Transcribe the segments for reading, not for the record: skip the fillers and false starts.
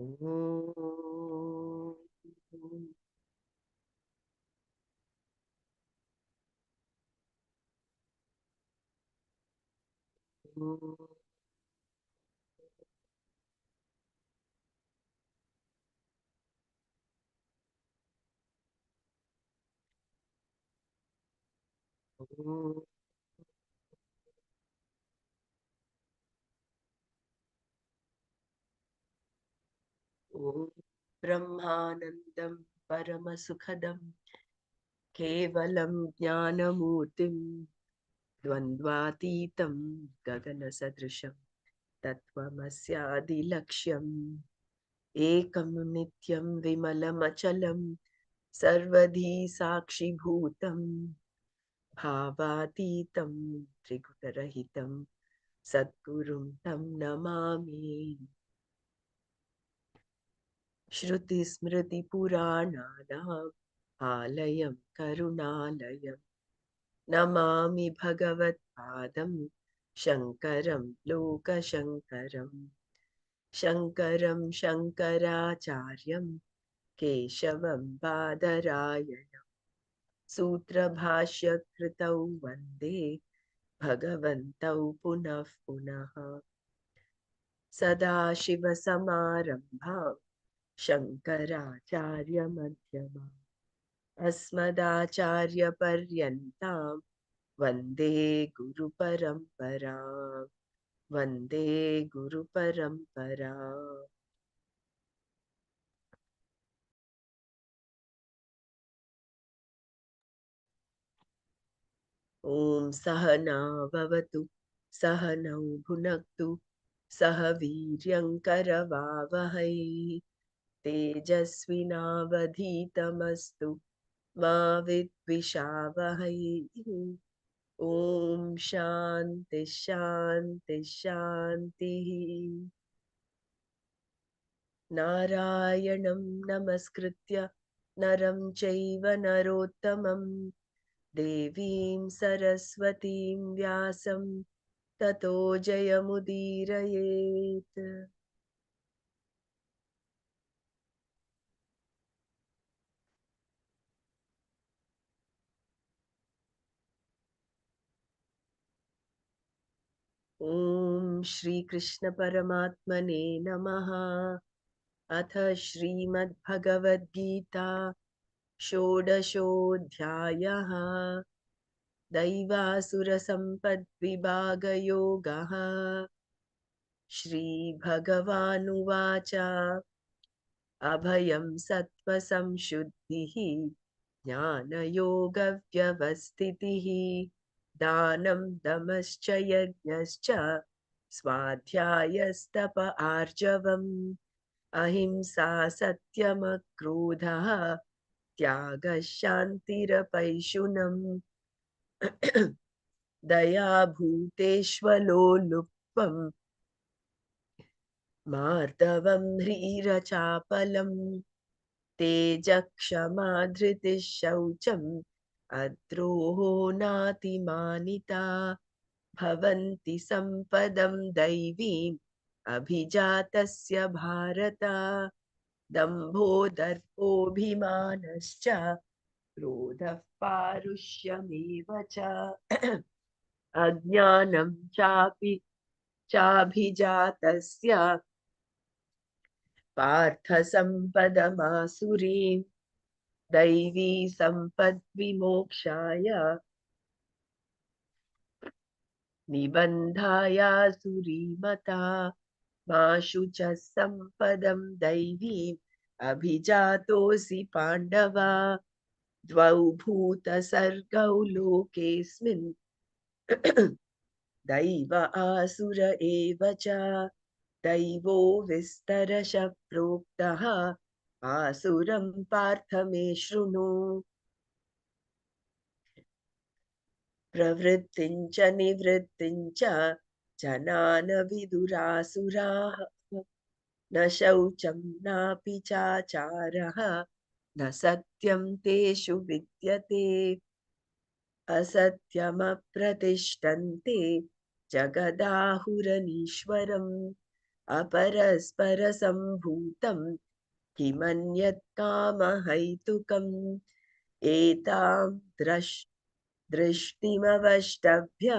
ॐ ब्रह्मानन्दं परमसुखदं केवलं ज्ञानमूर्तिं द्वन्द्वातीतं गगनसदृशं तत्त्वमस्यादिलक्ष्यम् एकं नित्यं विमलमचलं सर्वधी साक्षिभूतं भावातीतं त्रिगुणरहितं सद्गुरुं तं नमामि। श्रुतिस्मृतिपुराणानाम् आलयं करुणालयं नमामि भगवत्पादं शङ्करं लोकशङ्करं शङ्करं शङ्कराचार्यं केशवं बादरायणं सूत्रभाष्यकृतौ वन्दे भगवन्तौ पुनः पुनः सदाशिवसमारम्भां शङ्कराचार्यमध्यमाम् अस्मदाचार्यपर्यन्तां वन्दे गुरुपरम्परां वन्दे गुरुपरम्पराम्। ॐ सहना भवतु सहनौ भुनक्तु सह वीर्यङ्करवावहै तेजस्विनावधीतमस्तु मा विद्विषावहै। ॐ शान्ति शान्ति शान्तिः। नारायणं नमस्कृत्य नरं चैव नरोत्तमं देवीं सरस्वतीं व्यासं ततो जयमुदीरयेत्। ॐ श्रीकृष्णपरमात्मने नमः। अथ श्रीमद्भगवद्गीता षोडशोऽध्यायः। दैवासुरसम्पद्विभागयोगः। श्रीभगवानुवाच अभयं सत्त्वसंशुद्धिः ज्ञानयोगव्यवस्थितिः दानं दमश्च यज्ञश्च स्वाध्यायस्तप आर्जवम् अहिंसा सत्यमक्रोधः त्यागः शान्तिरपैशुनम् दया भूतेष्वलोलुप्त्वम् मार्दवम् ह्रीरचापलम् तेजक्षमा धृतिः शौचम् अद्रोहो नातिमानिता भवन्ति सम्पदं दैवीम् अभिजातस्य भारत दम्भो दर्पोऽभिमानश्च क्रोधः पारुष्यमेव च अज्ञानं चापि चाभिजातस्य पार्थसम्पदमासुरीं दैवी सम्पद्विमोक्षाय निबन्धायासुरीमता मा शुचः सम्पदं दैवीम् अभिजातोऽसि पाण्डव द्वौ भूतसर्गौ लोकेऽस्मिन् दैव आसुर एव च दैवो विस्तरशः प्रोक्तः आसुरं पार्थ मे शृणु प्रवृत्तिं च निवृत्तिं च जनान विदुरासुराः न शौचं नापि चाचारः न सत्यं तेषु विद्यते असत्यमप्रतिष्ठन्ते जगदाहुरनीश्वरम् अपरस्परसम्भूतं किमन्यत् कामहैतुकम् एतां दृष्टिमवष्टभ्य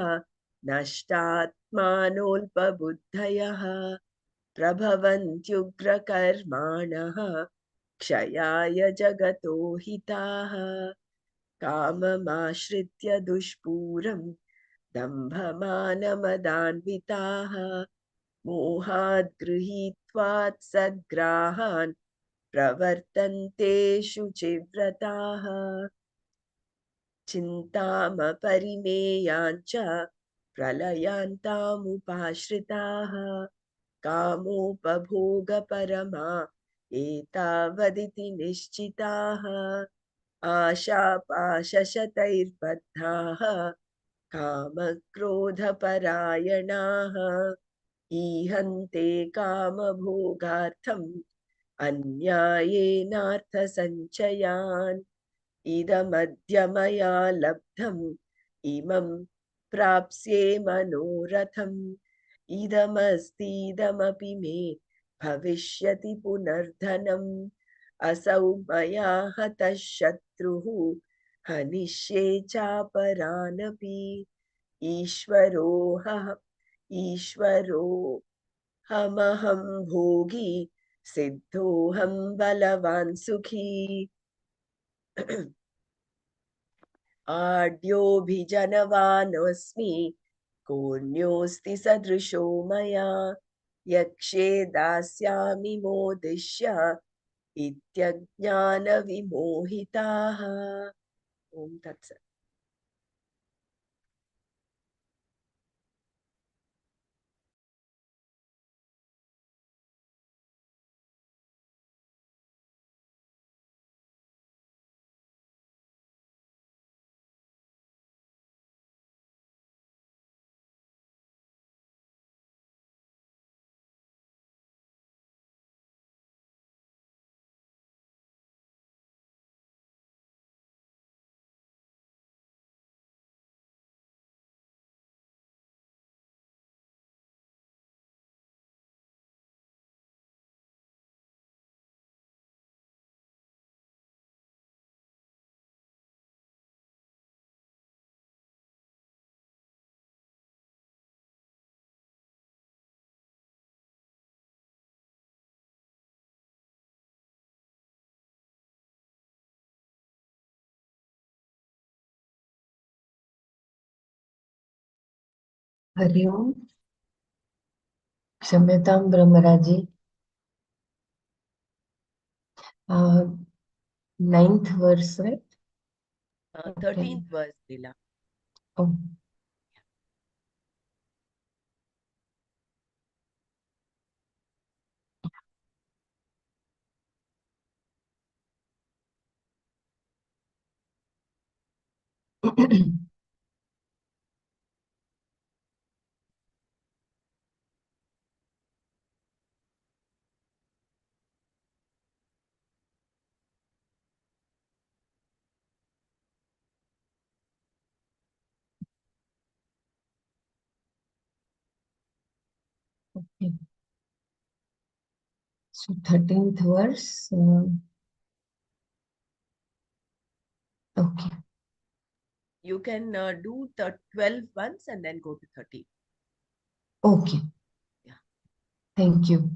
नष्टात्मानोऽल्पबुद्धयः प्रभवन्त्युग्रकर्माणः क्षयाय जगतो हिताः काममाश्रित्य दुष्पूरं दम्भमानमदान्विताः मोहात् गृहीत्वात् सद्ग्राहान् प्रवर्तन्ते शुचिव्रताः चिन्तामपरिमेयाञ्च प्रलयान्तामुपाश्रिताः कामोपभोगपरमा एतावदिति निश्चिताः आशापाशशतैर्बद्धाः कामक्रोधपरायणाः ईहन्ते कामभोगार्थम् अन्यायेनार्थसञ्चयान् इदमद्य मया लब्धम् इमं प्राप्स्ये मनोरथम् इदमस्तीदमपि मे भविष्यति पुनर्धनम् असौ मया हतः शत्रुः हनिष्ये चापरानपि ईश्वरोऽहमहं भोगी सिद्धोऽहं बलवान् सुखी आढ्योऽभिजनवानोऽस्मि कोऽन्योऽस्ति सदृशो मया यक्षे दास्यामि मोदिष्य इत्यज्ञानविमोहिताः ॐ तत्सत् हरि ओम। क्षम्यतां ब्रह्मराजी। 9th verse, right? 13th verse Lila. Oh. Okay. So 13th verse. Okay. You can do the 12 once and then go to 13. Okay. Yeah. Thank you.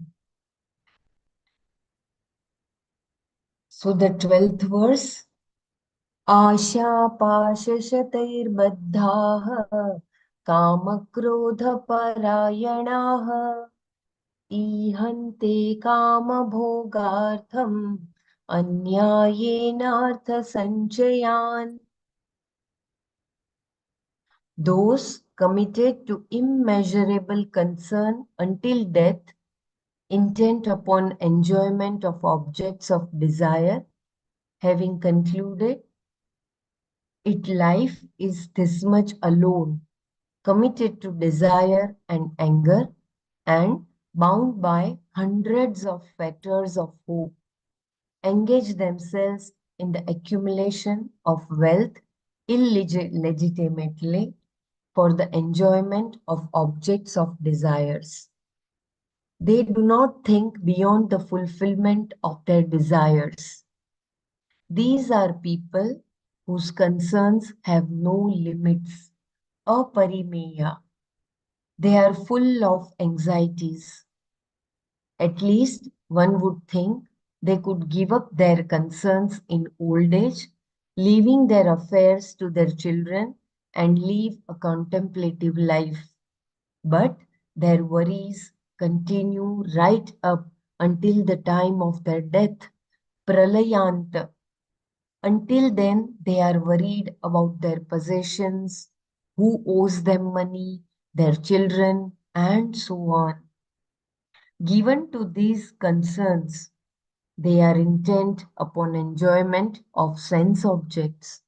So the 12th verse. आशापाशशतैर्बद्धाः कामक्रोधपरायणाः ईहन्ते कामभोगार्थम् अन्यायेनार्थसञ्चयान्. Those committed to immeasurable concern until death, intent upon enjoyment of objects of desire, having concluded, it life is this much alone, committed to desire and anger, and bound by hundreds of fetters of hope, engage themselves in the accumulation of wealth illegitimately for the enjoyment of objects of desires. They do not think beyond the fulfillment of their desires. These are people whose concerns have no limits, aparimeya. They are full of anxieties. At least one would think they could give up their concerns in old age, leaving their affairs to their children and live a contemplative life. But their worries continue right up until the time of their death, pralayanta. Until then, they are worried about their possessions, who owes them money, their children, and so on. Given to these concerns, they are intent upon enjoyment of sense objects.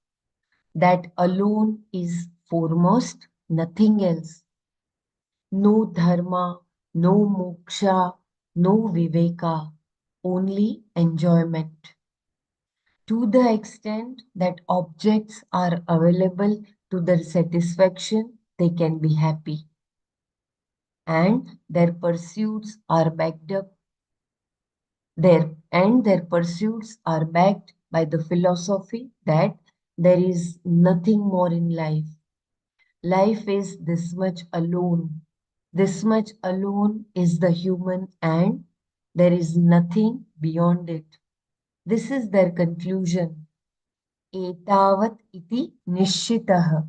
That alone is foremost, nothing else. No dharma, no moksha, no viveka, only enjoyment. To the extent that objects are available to their satisfaction, they can be happy. And their pursuits are backed up their pursuits are backed by the philosophy that there is nothing more in life. Life is this much alone. This much alone is the human, and there is nothing beyond it. This is their conclusion. Etavat iti nishitaha.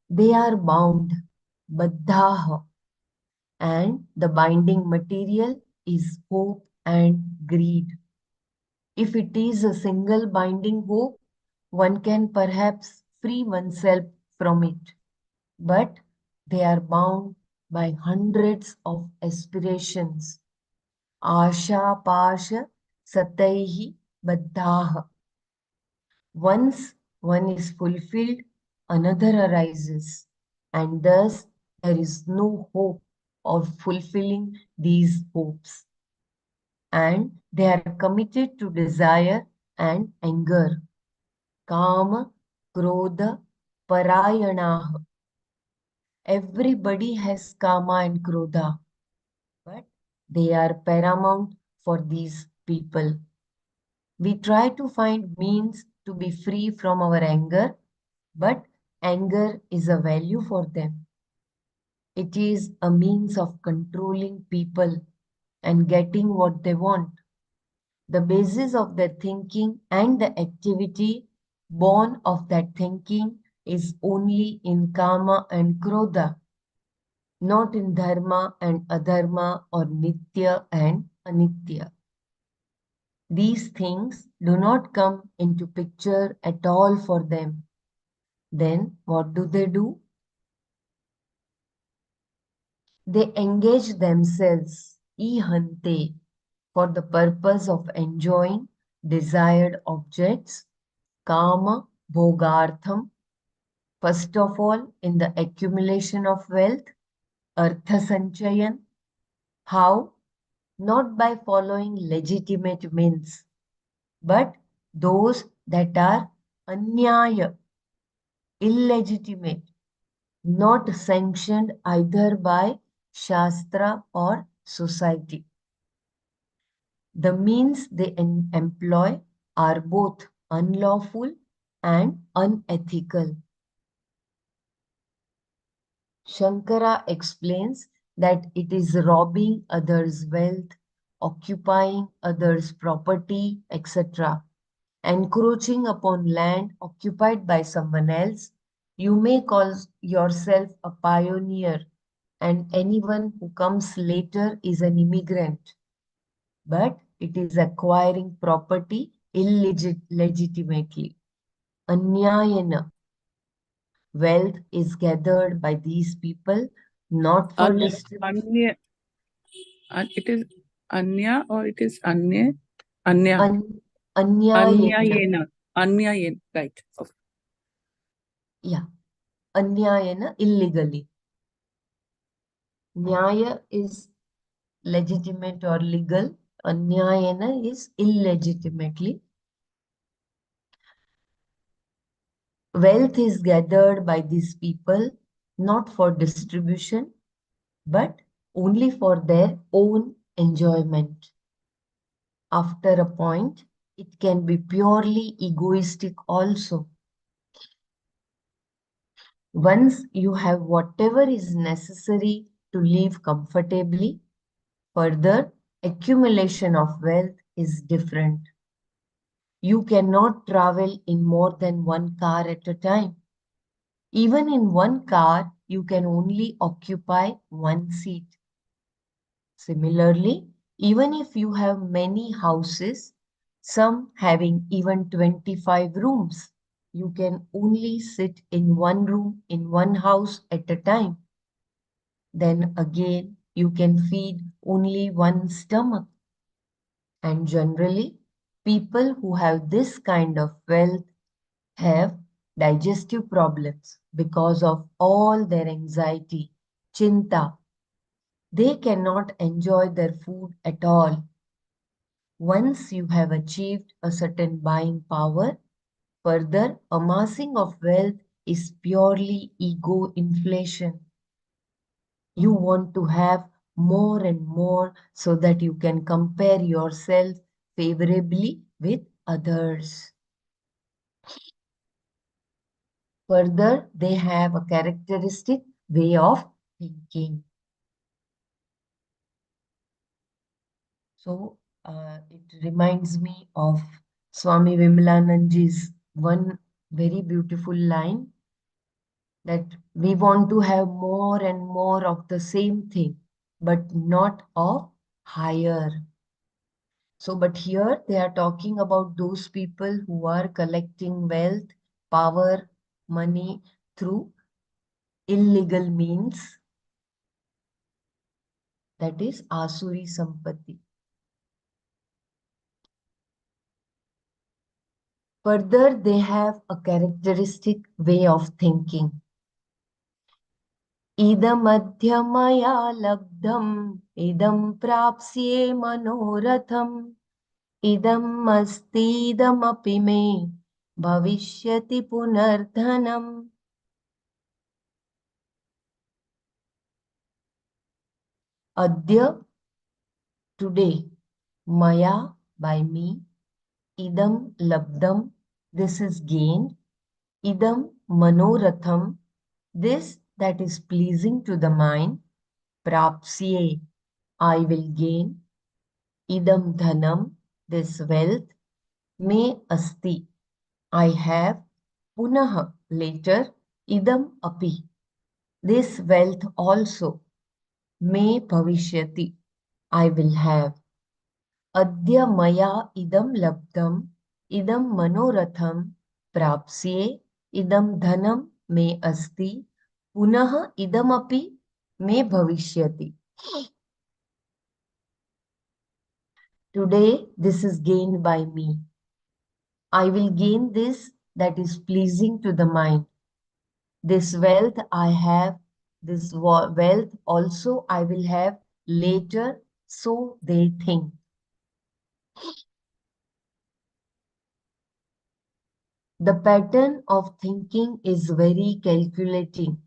They are bound, baddhaha, and the binding material is hope and greed. If it is a single binding hope, one can perhaps free oneself from it. But they are bound by hundreds of aspirations. Asha pasha sataihi baddhaha. Once one is fulfilled, another arises, and thus there is no hope of fulfilling these hopes. And they are committed to desire and anger. Kama, Krodha, Parayanah. Everybody has Kama and Krodha, but they are paramount for these people. We try to find means to be free from our anger, but anger is a value for them. It is a means of controlling people and getting what they want. The basis of their thinking and the activity born of that thinking is only in karma and krodha, not in dharma and adharma or nitya and anitya. These things do not come into picture at all for them. Then what do? They engage themselves, ihante, for the purpose of enjoying desired objects, kama, bhogartham, first of all in the accumulation of wealth, artha sanchayan. How? Not by following legitimate means, but those that are anyaya, illegitimate, not sanctioned either by Shastra or society. The means they employ are both unlawful and unethical. Shankara explains that it is robbing others' wealth, occupying others' property, etc., encroaching upon land occupied by someone else. You may call yourself a pioneer, and anyone who comes later is an immigrant. But it is acquiring property illegitimately. Anyayana. Wealth is gathered by these people not for Anya, distribution. anya, it is anya or it is anya? Anya. Anyayena. Anyayena. Anyayena. Right. Okay. Yeah. Anyayena, illegally. Nyaya is legitimate or legal. Anyayena is illegitimately. Wealth is gathered by these people not for distribution, but only for their own enjoyment. After a point, it can be purely egoistic also. Once you have whatever is necessary to live comfortably, further accumulation of wealth is different. You cannot travel in more than one car at a time. Even in one car, you can only occupy one seat. Similarly, even if you have many houses, some having even 25 rooms, you can only sit in one room in one house at a time. Then again, you can feed only one stomach. And generally, people who have this kind of wealth have digestive problems because of all their anxiety, chinta. They cannot enjoy their food at all. Once you have achieved a certain buying power, further amassing of wealth is purely ego inflation. You want to have more and more so that you can compare yourself favorably with others. Further, they have a characteristic way of thinking. So it reminds me of Swami Vimalananji's one very beautiful line that we want to have more and more of the same thing, but not of higher. So, but here they are talking about those people who are collecting wealth, power, money through illegal means, that is Asuri Sampatti. Further, they have a characteristic way of thinking. इदमध्यमया लब्धम् इदं प्राप्स्ये मनोरथम् इदम् अस्तीदमपि मे भविष्यति पुनर्धनम्. Adya, today, maya, by me, idam labdam, this is gained, idam manoratham, this that is pleasing to the mind, prapsye, I will gain, idam dhanam, this wealth, me asti, I have, punah, later, idam api, this wealth also, me bhavishyati, I will have. अद्य मया इदं लब्धम् इदं मनोरथं प्राप्स्ये इदं धनं मे अस्ति पुनः इदमपि मे भविष्यति. Today this is gained by me. I will gain this that is pleasing to the mind. This wealth I have, this wealth also I will have later, so they think. The pattern of thinking is very calculating.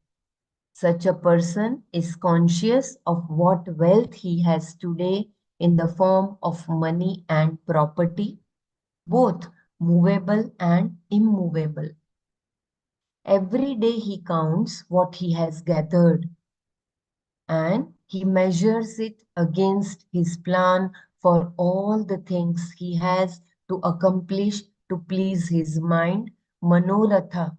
Such a person is conscious of what wealth he has today in the form of money and property, both movable and immovable. Every day he counts what he has gathered and he measures it against his plan for all the things he has to accomplish to please his mind, Manoratha.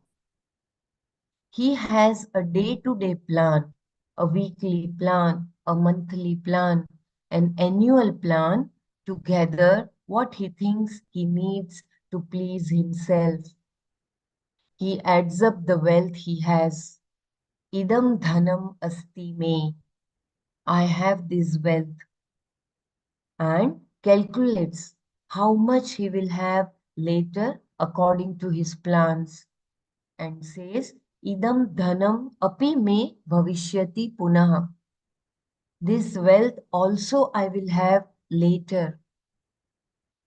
He has a day-to-day plan, a weekly plan, a monthly plan, an annual plan to gather what he thinks he needs to please himself. He adds up the wealth he has. Idam dhanam asti me. I have this wealth. And calculates how much he will have later according to his plans. And says, idam dhanam api me bhavishyati punaha. This wealth also I will have later.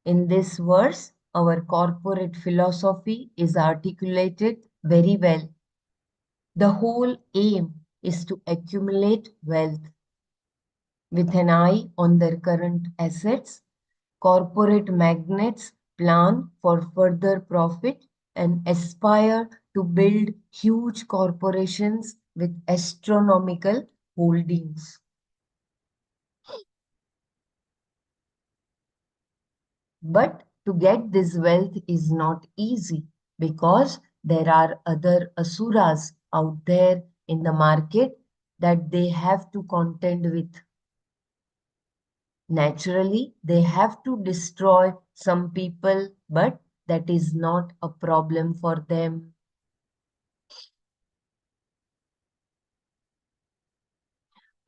In this verse, our corporate philosophy is articulated very well. The whole aim is to accumulate wealth. With an eye on their current assets, corporate magnates plan for further profit and aspire to build huge corporations with astronomical holdings. But to get this wealth is not easy because there are other asuras out there in the market that they have to contend with. Naturally, they have to destroy some people, but that is not a problem for them.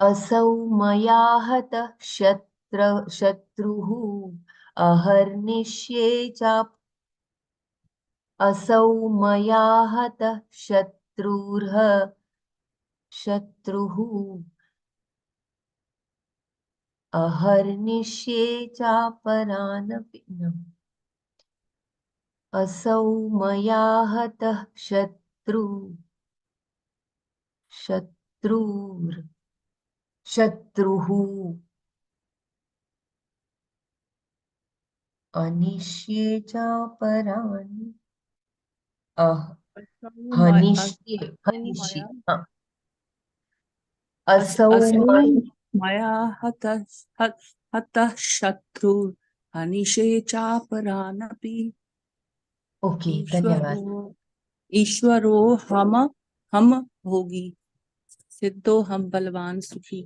असौ मया हतः शत्रुः अहर्निष्ये चाप असौ मया हतः शत्रुः अहर्निष्ये चापरानपि न असौ मया हतः शत्रुः अनिष्ये चापरानि हनिष्ये हाँ। असौ असौ मया मया हतः शत्रु हनिशे चापरानपि ओके धन्यवाद ईश्वरो हम भोगी सिद्धो हम बलवान सुखी।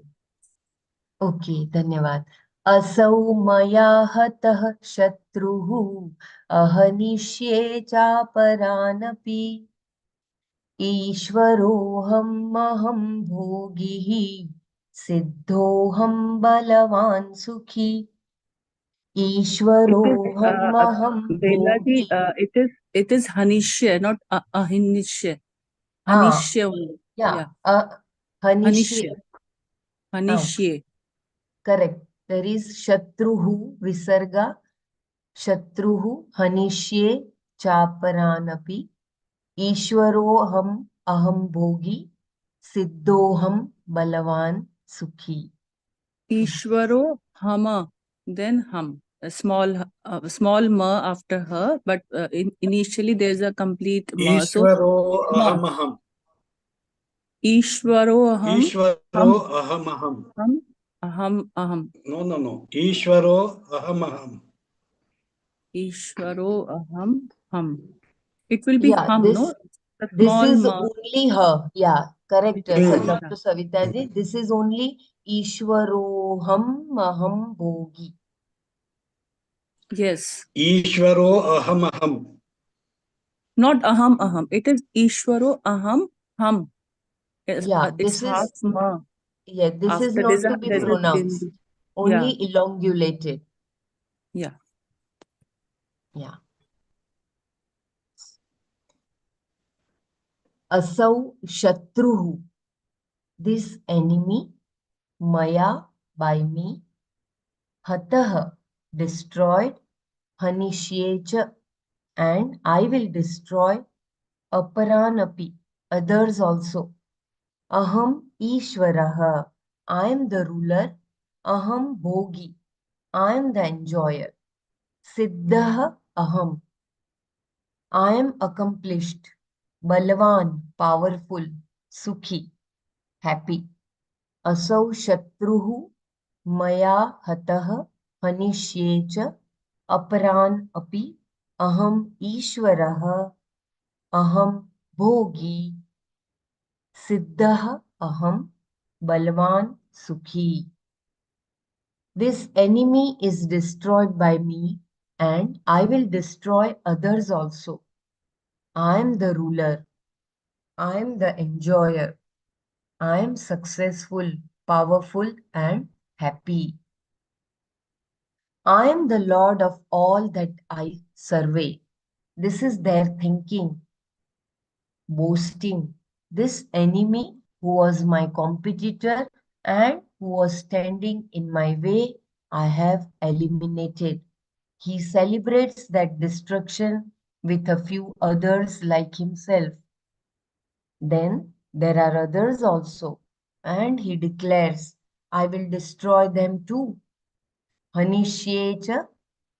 ओके धन्यवाद असौ मया हतः शत्रुः अहनिष्ये चापरानपि ईश्वरोऽहमहं भोगिः सिद्धोऽहं बलवान् सुखी ईश्वरोऽहमहं Bela ji, भोगी it is Hanishya, not Ahinishya. हाँ Hanishya only. या Hanishya. हनिष्ये Hanishye. करेक्ट देयर इज शत्रुः विसर्गा शत्रुः हनिष्ये चापरानपि ईश्वरोऽहम् अहं भोगी सिद्धोऽहं बलवान सुखी Ishwaro Hama, then Hum. A small ma after her, but initially there's a complete ma. So ईश्वरो ma. अहमहम् Ishwaro Aham. ईश्वरो Hum. अहमहम् Aham. नो ईश्वरो अहमहम् Ishwaro Aham. Hum. It will be yeah hum, no? A this small is ma. only her yeah correct Hmm. Dr. Savita ji this is only ईश्वरोऽहम् अहं भोगी Yes. ईश्वरो अहमहम् Not aham. It is Ishwaro aham hum. yeah It's this half is ma. yeah this is After not to be there's a pronounced din. only Yeah. elongulated Yeah. yeah असौ शत्रुः this enemy maya by me hatah destroyed hanishye cha and I will destroy aparanapi others also aham ishwarah I am the ruler aham bhogi I am the enjoyer siddhah aham I am accomplished balwan powerful sukhi happy असौ शत्रुः मया हतः हनिष्ये च अपरान् अपि अहम् ईश्वरः अहं भोगी सिद्धः अहं बलवान् सुखी This enemy is destroyed by me and I will destroy others also. I am the ruler. I am the enjoyer. I am successful, powerful and happy. I am the Lord of all that I survey. This is their thinking, boasting. This enemy who was my competitor and who was standing in my way, I have eliminated. He celebrates that destruction with a few others like himself. Then there are others also, and he declares, I will destroy them too. Hanishyecha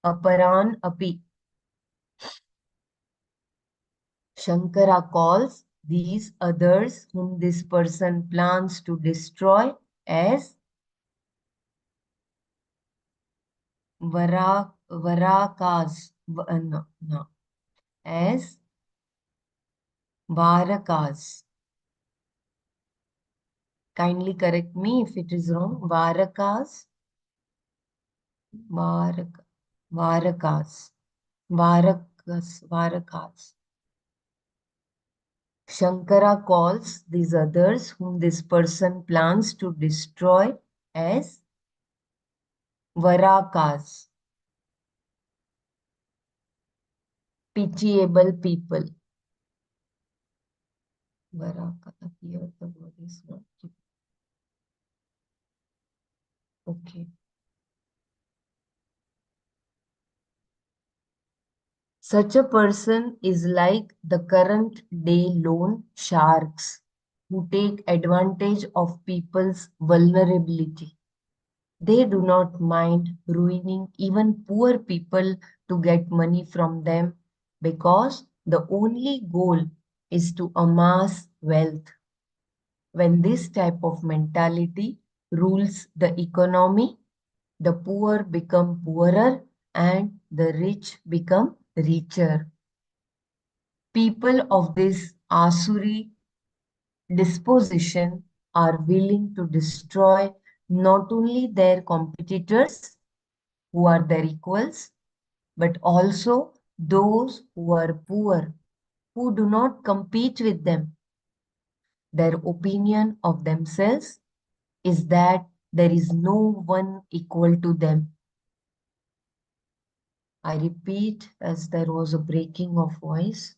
aparan api. Shankara calls these others whom this person plans to destroy as Varakas. No, as Varakas. Kindly correct me if it is wrong. Varakas. Varakas. Varakas. Shankara calls these others whom this person plans to destroy as Varakas, pitiable people. Varaka, here the word is not. Okay. Such a person is like the current day loan sharks who take advantage of people's vulnerability. They do not mind ruining even poor people to get money from them because the only goal is to amass wealth. When this type of mentality rules the economy, the poor become poorer and the rich become richer. People of this Asuri disposition are willing to destroy not only their competitors, who are their equals, but also those who are poor, who do not compete with them. Their opinion of themselves is that there is no one equal to them. I repeat, as there was a breaking of voice.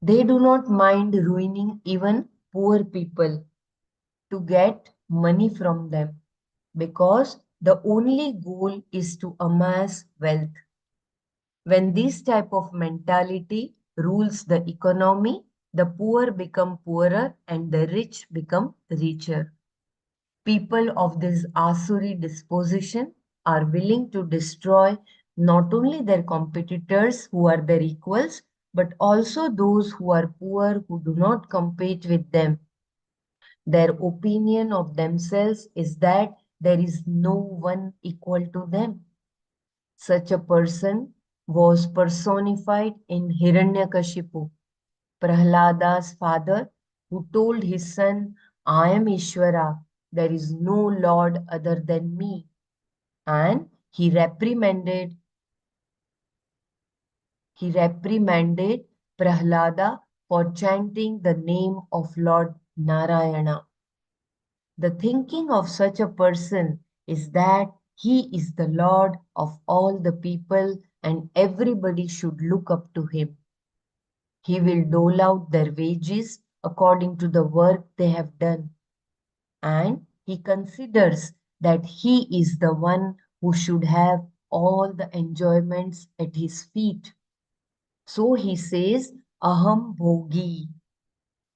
They do not mind ruining even poor people to get money from them because the only goal is to amass wealth. When this type of mentality rules the economy, the poor become poorer and the rich become richer. People of this Asuri disposition are willing to destroy not only their competitors who are their equals, but also those who are poor who do not compete with them. Their opinion of themselves is that there is no one equal to them. Such a person was personified in Hiranyakashipu, Prahlada's father, who told his son, I am Ishvara, there is no Lord other than me. And he reprimanded Prahlada for chanting the name of Lord Narayana. The thinking of such a person is that he is the Lord of all the people and everybody should look up to him. He will dole out their wages according to the work they have done. And he considers that he is the one who should have all the enjoyments at his feet. So he says, Aham Bhogi.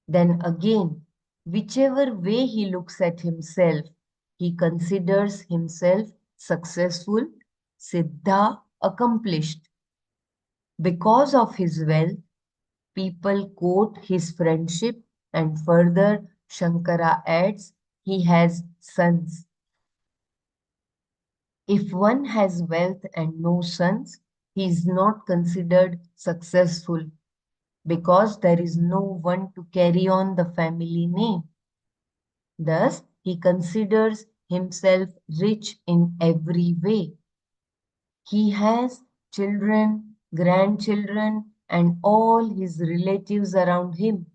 Then again, whichever way he looks at himself, he considers himself successful, siddha, accomplished. Because of his wealth, people quote his friendship and further Shankara adds, he has sons. If one has wealth and no sons, he is not considered successful because there is no one to carry on the family name. Thus, he considers himself rich in every way. He has children, grandchildren, and all his relatives around him,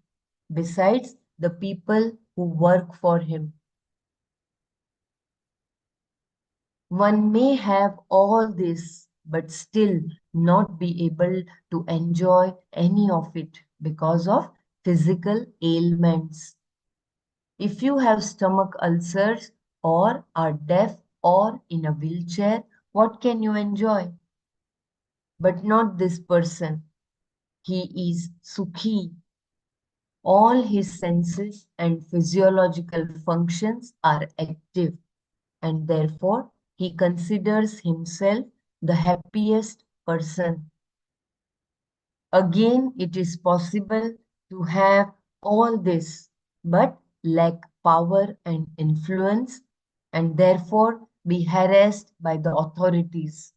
besides the people who work for him. One may have all this, but still not be able to enjoy any of it because of physical ailments. If you have stomach ulcers or are deaf or in a wheelchair, what can you enjoy? But not this person. He is Sukhi. all his senses and physiological functions are active, and therefore he considers himself the happiest person. Again, it is possible to have all this but lack power and influence, and therefore be harassed by the authorities.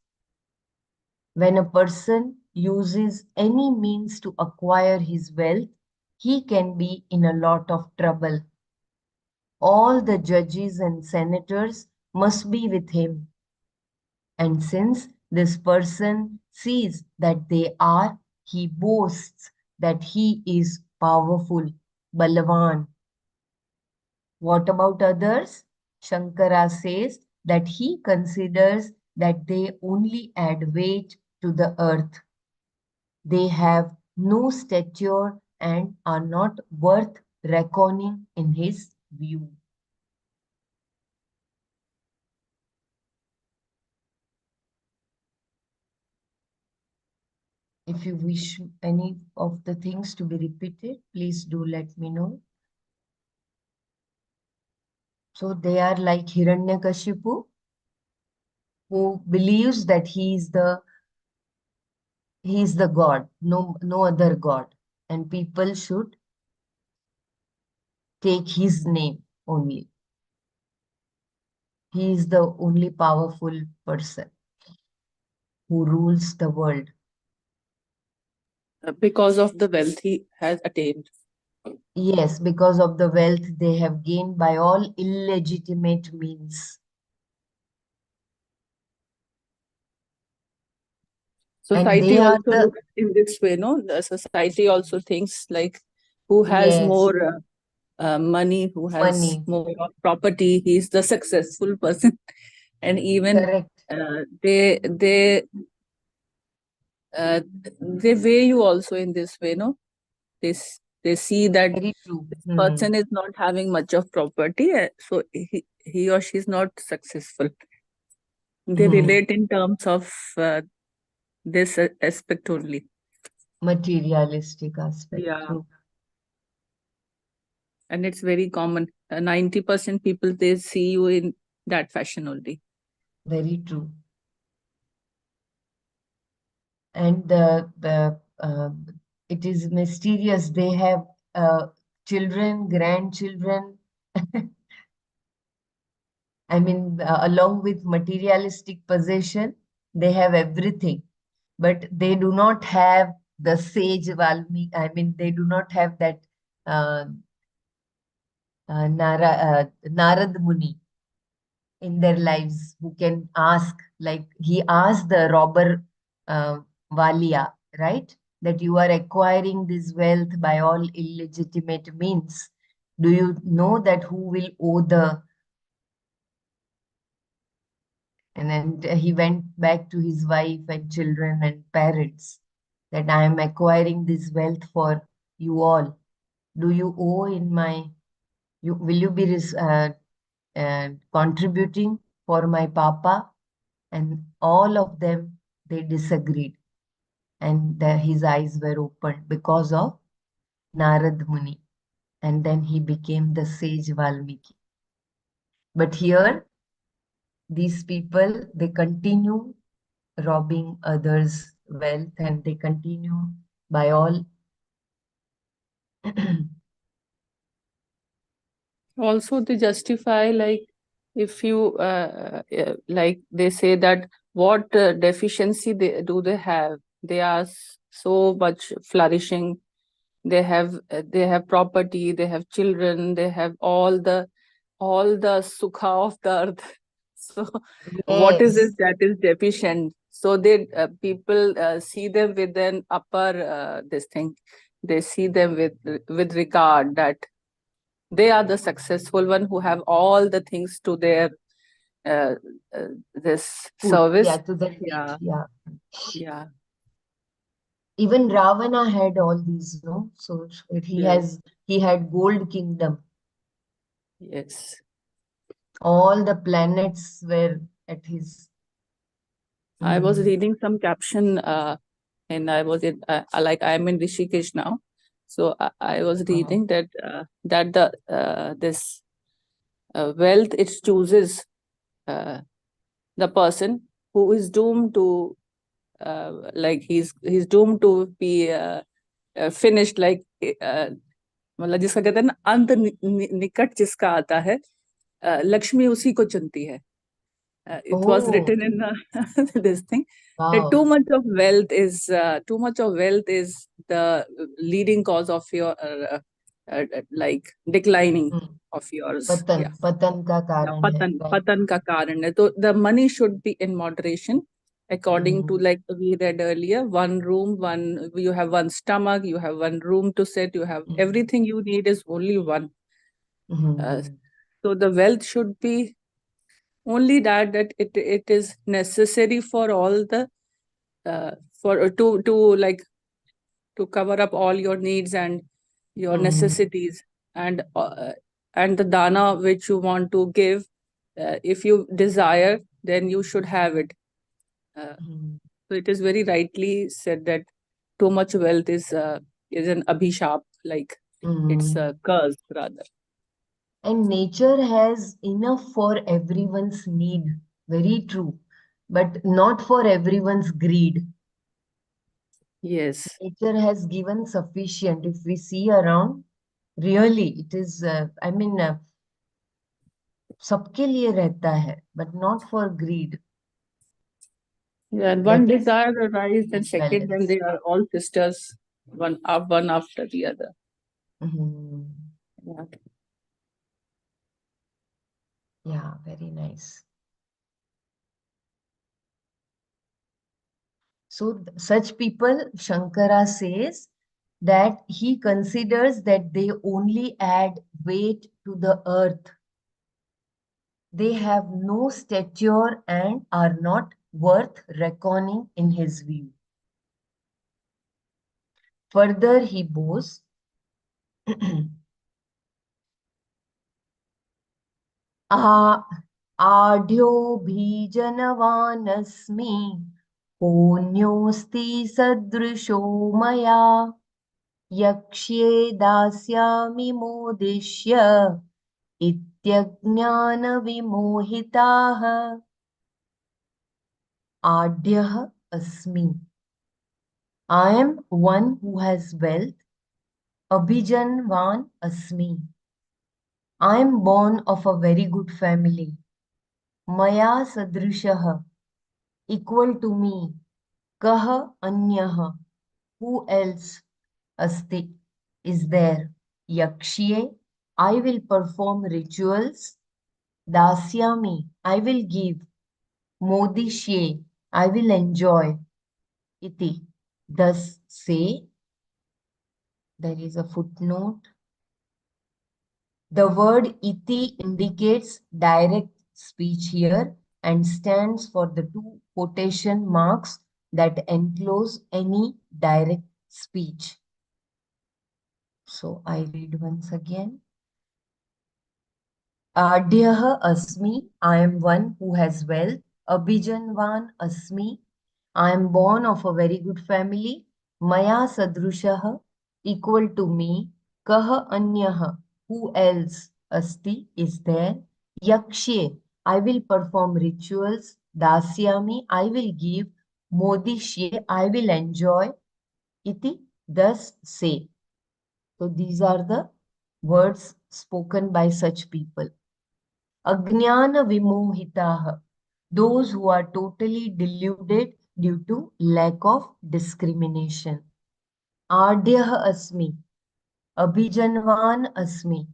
When a person uses any means to acquire his wealth, he can be in a lot of trouble. All the judges and senators must be with him. And since this person sees that they are, he boasts that he is powerful, Balavan. What about others? Shankara says that he considers that they only add weight to the earth. They have no stature and are not worth reckoning in his view. If you wish any of the things to be repeated, please do let me know. So they are like Hiranyakashipu, who believes that he is the god, no other god, and people should take his name only. He is the only powerful person who rules the world. Because of the wealth he has attained. Yes, because of the wealth they have gained by all illegitimate means. And Society they are also the, looks in this way, no? The society also thinks like who has yes, more money, who has money, more of property, he's the successful person. And even correct. they they weigh you also in this way, no? They see that Very true. this person is not having much of property, so he or she is not successful. They relate in terms of this aspect only. Materialistic aspect. Yeah. True. And it's very common. 90% people, they see you in that fashion only. Very true. And it is mysterious. They have children, grandchildren. I mean, along with materialistic possession, they have everything, but they do not have the sage Valmiki. I mean, they do not have that uh, Narad Muni in their lives who can ask, like he asked the robber uh, Valia, right? That you are acquiring this wealth by all illegitimate means. Do you know that who will owe the? And then he went back to his wife and children and parents that I am acquiring this wealth for you all. Do you owe in my? Will you be contributing for my papa? And all of them, they disagreed. And his eyes were opened because of Narad Muni. And then he became the sage Valmiki. But here, these people, they continue robbing others' wealth and they continue by all. Also, they justify, like, if you like, they say that what deficiency they have. They are so much flourishing. They have property, they have children, they have all the sukha of the earth. So what is Yes, it that is deficient? So they people see them with an upper this thing. They see them with regard that they are the successful one who have all the things to their uh, this food. service. Yeah, to the need. Yeah, Yeah. yeah, Even Ravana had all these, no? So yes, he had gold kingdom. yes. All the planets were at his. I was reading some caption and I was in like I'm in Rishikesh now. So I was Oh. reading that that this wealth, it chooses the person who is doomed to like he's doomed to be finished, like मतलब जिसका कहते हैं ना अंत निकट जिसका आता है, लक्ष्मी उसी को चुनती है. It was Oh, written in this thing that wow. too much of wealth is the leading cause of your like declining of yours. Yeah. पतन का Yeah, कारण है, right? पतन का कारण है. So the money should be in moderation, according to, like we read earlier, one room, you have one stomach, you have one room to sit, you have everything you need is only one. So the wealth should be only that it is necessary for all the for to like to cover up all your needs and your necessities, and the dana which you want to give, if you desire, then you should have it. So it is very rightly said that too much wealth is an abhishap, like it's a curse rather. And nature has enough for everyone's need. Very true. But not for everyone's greed. Yes. Nature has given sufficient. If we see around, really, it is, I mean, सबके लिए रहता है, but not for greed. Yeah, and That one is desire arises, and second, then balance. they are all sisters, one after the other. Yeah. Yeah, very nice. So such people, Shankara says that he considers that they only add weight to the earth. They have no stature and are not worth reckoning in his view. Further, he boasts, आढ्योऽभिजनवानस्मि पुण्योऽस्ति सदृशो मया यक्ष्ये दास्यामि मोदिष्य इत्यज्ञानविमोहिताः आढ्यः अस्मि. I am one who has wealth. Abhijanvan asmi. I am born of a very good family. Maya sadrishaha. Equal to me. Kaha anyaha. Who else? Asti. Is there. Yakshye. I will perform rituals. Dasyami. I will give. Modishye. I will enjoy. Iti. Thus say. There is a footnote. The word iti indicates direct speech here and stands for the two quotation marks that enclose any direct speech. So I read once again. Adhyah asmi, I am one who has wealth. Abhijanvan asmi, I am born of a very good family. Maya sadrushah, equal to me. Kah anyah, who else? Asti, is there. Yakshye, I will perform rituals. Dasyami, I will give. Modishye, I will enjoy. Iti, thus say. So these are the words spoken by such people. Ajnana vimohitaha, those who are totally deluded due to lack of discrimination. Adhyah asmi, abhijanvan asmi,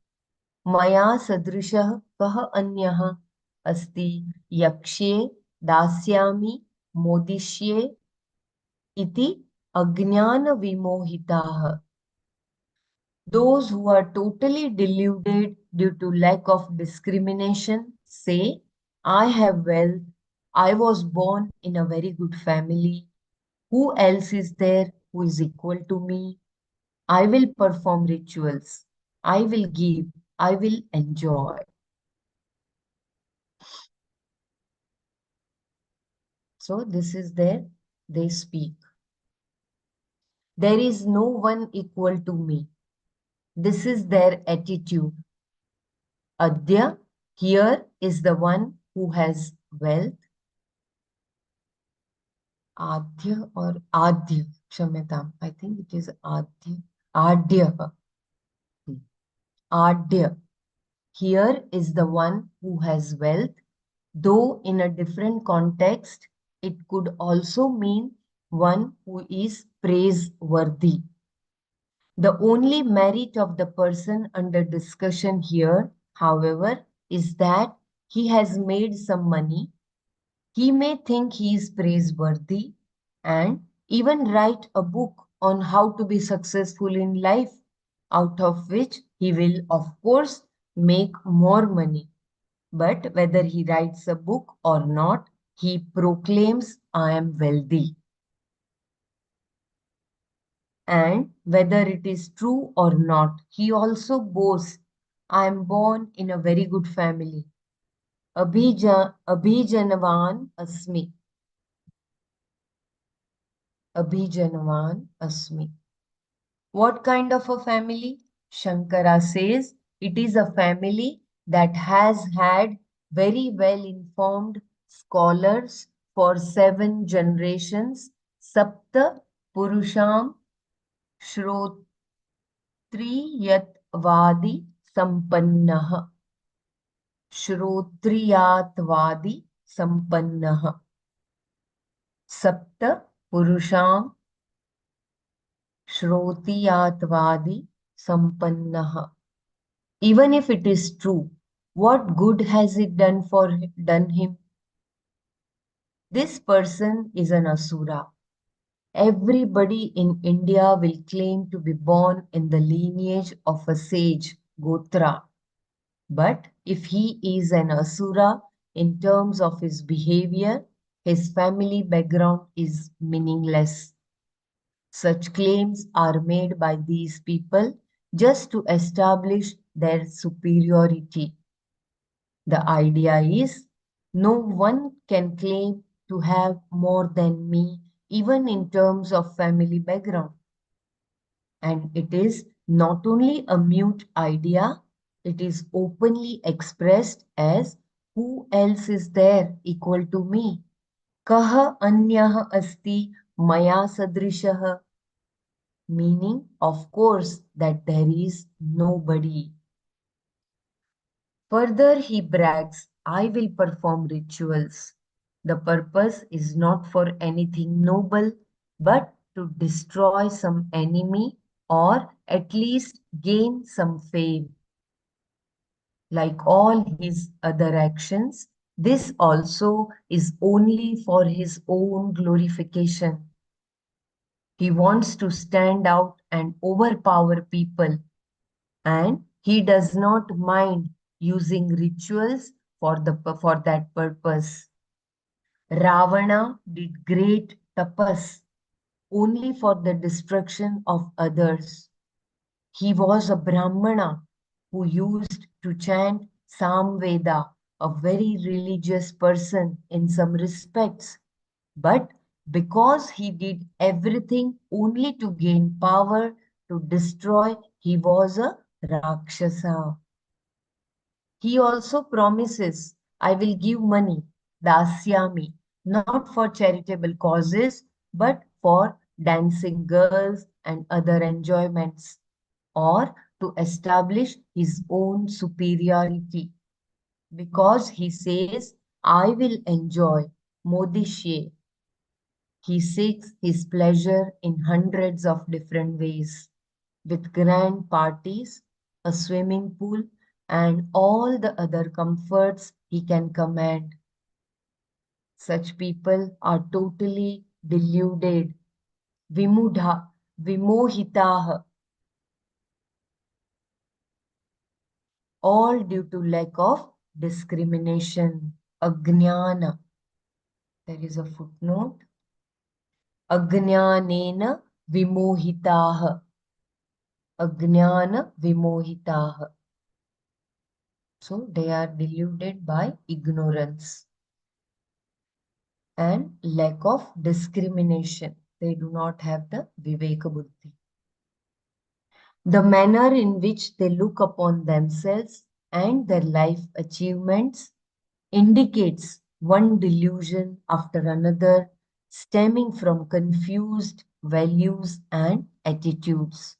maya sadrishah kah anyah asti, yakshe dasyami modishye iti ajnana vimohitaha. Those who are totally deluded due to lack of discrimination say, I have wealth, I was born in a very good family. Who else is there who is equal to me? I will perform rituals. I will give. I will enjoy. So this is there, they speak. There is no one equal to me. This is their attitude. Adya, here is the one who has wealth. Adya or Adya, Kshamyatam. I think it is Adya. Adya. Adya. Here is the one who has wealth, though in a different context, it could also mean one who is praiseworthy. The only merit of the person under discussion here, however, is that he has made some money. He may think he is praiseworthy and even write a book on how to be successful in life, out of which he will, of course, make more money. But whether he writes a book or not, he proclaims, I am wealthy. And whether it is true or not, he also boasts, I am born in a very good family. Abhijanavan asmi. Abhijanavan asmi. What kind of a family? Shankara says it is a family that has had very well informed scholars for 7 generations. Sapta Purusham Shrotriyatwadi Sampannah. Shrotriyatwadi Sampannah. Sapta Purusham Shrotiyatwadi Sampannah. Even if it is true, what good has it done him? This person is an asura. Everybody in India will claim to be born in the lineage of a sage, Gotra. But if he is an asura in terms of his behavior, his family background is meaningless. Such claims are made by these people just to establish their superiority. The idea is no one can claim to have more than me, even in terms of family background. And it is not only a mute idea, it is openly expressed as who else is there equal to me? Kaha anyah asti maya sadrishaha. Meaning, of course, that there is nobody. Further, he brags, I will perform rituals. The purpose is not for anything noble, but to destroy some enemy or at least gain some fame. Like all his other actions, this also is only for his own glorification. He wants to stand out and overpower people, and he does not mind using rituals for that purpose. Ravana did great tapas only for the destruction of others. He was a Brahmana who used to chant Samveda, a very religious person in some respects. But because he did everything only to gain power, to destroy, he was a Rakshasa. He also promises, I will give money, dasyami, not for charitable causes, but for dancing girls and other enjoyments, or to establish his own superiority. Because he says, I will enjoy modishye. He seeks his pleasure in hundreds of different ways, with grand parties, a swimming pool, and all the other comforts he can command. Such people are totally deluded, vimudha, vimohitaha, all due to lack of discrimination, ajnana. There is a footnote. Ajnanena vimohitaha. Ajnana vimohitaha. So they are deluded by ignorance and lack of discrimination. they do not have the Viveka Buddhi. The manner in which they look upon themselves and their life achievements indicates one delusion after another stemming from confused values and attitudes.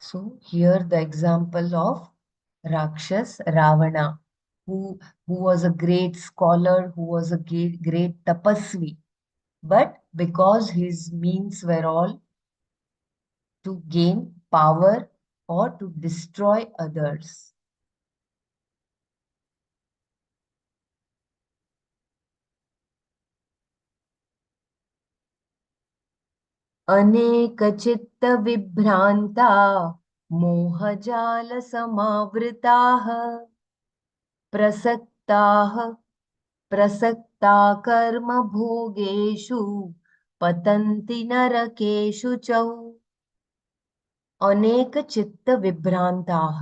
So here the example of Rakshas Ravana, who was a great scholar, who was a great tapasvi, but because his means were all to gain power or to destroy others. अनेकचित्तविभ्रान्ता मोहजालसमावृताः प्रसक्ताः प्रसक्ता कर्मभोगेषु पतन्ति नरकेषु च अनेकचित्तविभ्रान्ताः,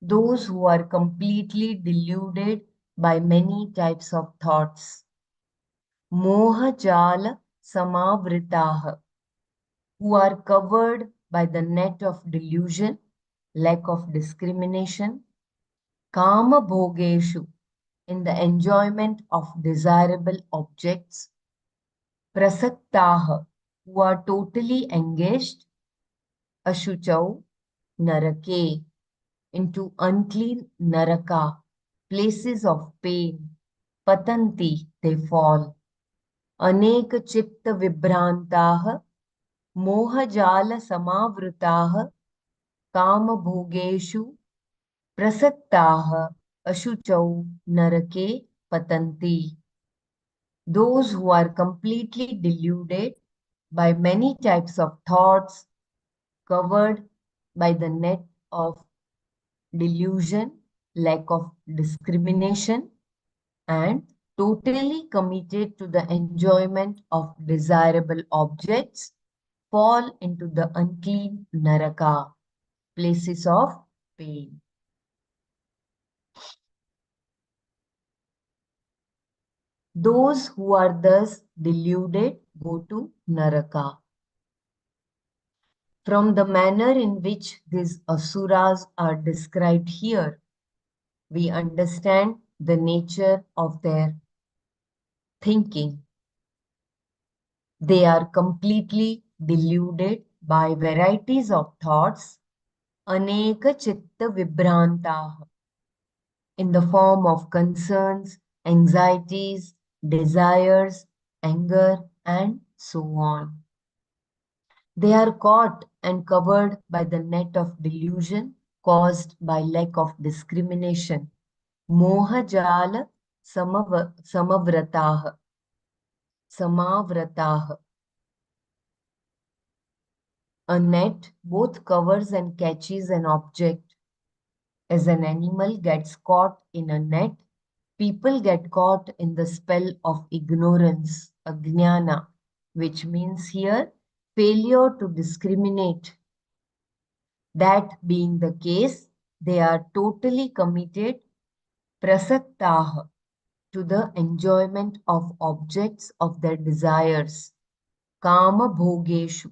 those who are completely deluded by many types of thoughts. Mohajala samavritaha, who are covered by the net of delusion, lack of discrimination. Kama bhogeshu, in the enjoyment of desirable objects. Prasaktaha, who are totally engaged. Ashuchau, narake, into unclean naraka, places of pain. Patanti, they fall. Aneka chitta vibrantaha, मोहजाल समावृताः कामभोगेषु प्रसक्ताः अशुचौ नरके पतन्ति. Those who are completely deluded by many types of thoughts, covered by the net of delusion, lack of discrimination, and totally committed to the enjoyment of desirable objects, fall into the unclean naraka, places of pain. Those who are thus deluded go to naraka. From the manner in which these asuras are described here, we understand the nature of their thinking. They are completely deluded by varieties of thoughts, aneka chitta vibrantaha, in the form of concerns, anxieties, desires, anger, and so on. They are caught and covered by the net of delusion caused by lack of discrimination. Mohajala samavrataha. Samavrataha. A net both covers and catches an object. As an animal gets caught in a net, people get caught in the spell of ignorance, ajnana, which means here failure to discriminate. That being the case, they are totally committed, prasaktaha, to the enjoyment of objects of their desires, kama bhogeshu.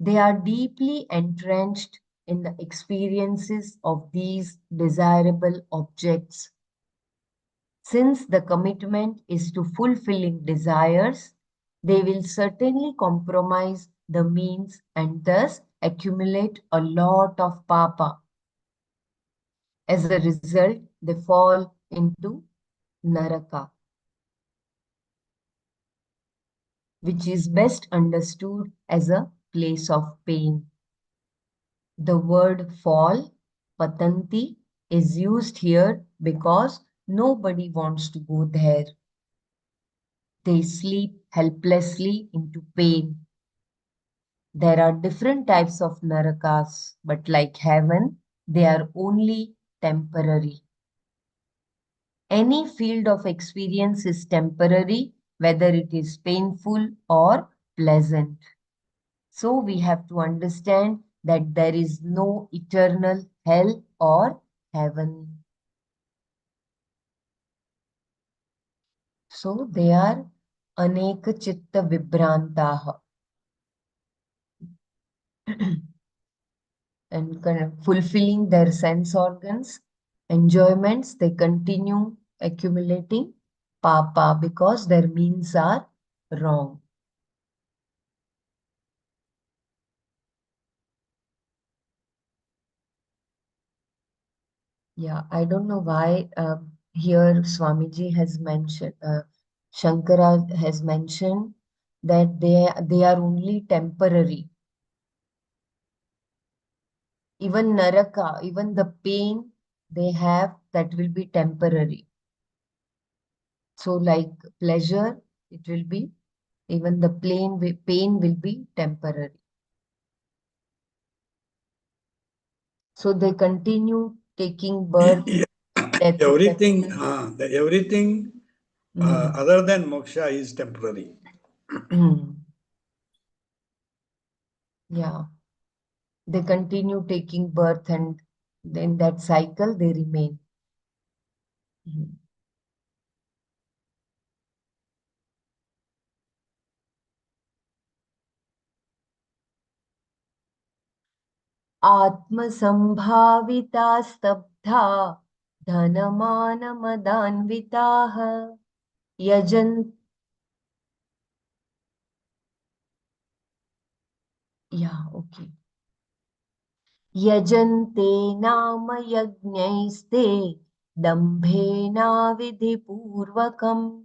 They are deeply entrenched in the experiences of these desirable objects. Since the commitment is to fulfilling desires, they will certainly compromise the means and thus accumulate a lot of papa. As a result, they fall into naraka, which is best understood as a place of pain. The word fall, patanti, is used here because nobody wants to go there. They sleep helplessly into pain. There are different types of narakas, but like heaven, they are only temporary. Any field of experience is temporary, whether it is painful or pleasant. So we have to understand that there is no eternal hell or heaven. So they are अनेक चित्त विभ्रांताः. And fulfilling their sense organs, enjoyments, they continue accumulating papa because their means are wrong. Yeah, I don't know why here Swamiji has mentioned, Shankara has mentioned that they are only temporary. Even Naraka, even the pain they have, that will be temporary. So like pleasure, it will be, even the pain will be temporary. So they continue taking birth, death, Everything, repetition. everything Mm. other than moksha is temporary. Yeah, they continue taking birth and in that cycle they remain. आत्मसम्भाविता स्तब्धा धनमानमदान्विताः यजन् yeah, okay. यजन्ते नाम यज्ञैस्ते दम्भेनाविधिपूर्वकम्.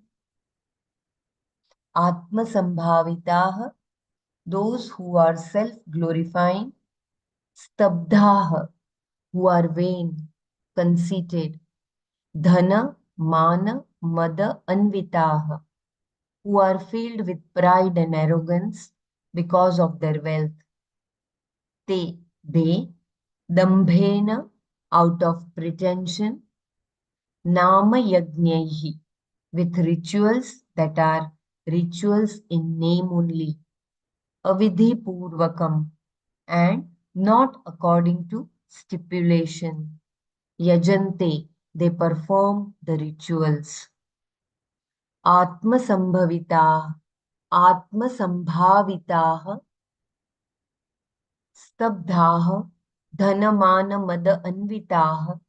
Atmasambhavitaah, those who are self-glorifying, stabdhaah, who are vain, conceited, dhana, mana, mada, anvitaah, who are filled with pride and arrogance because of their wealth. They, dambhena, out of pretension, nama yajnaihi, with rituals that are rituals in name only, avidhi purvakam, and not according to stipulation. Yajante, they perform the rituals. Atmasambhavitah, Atmasambhavitah, Stabdhaah, Dhanamana Mada Anvitaah,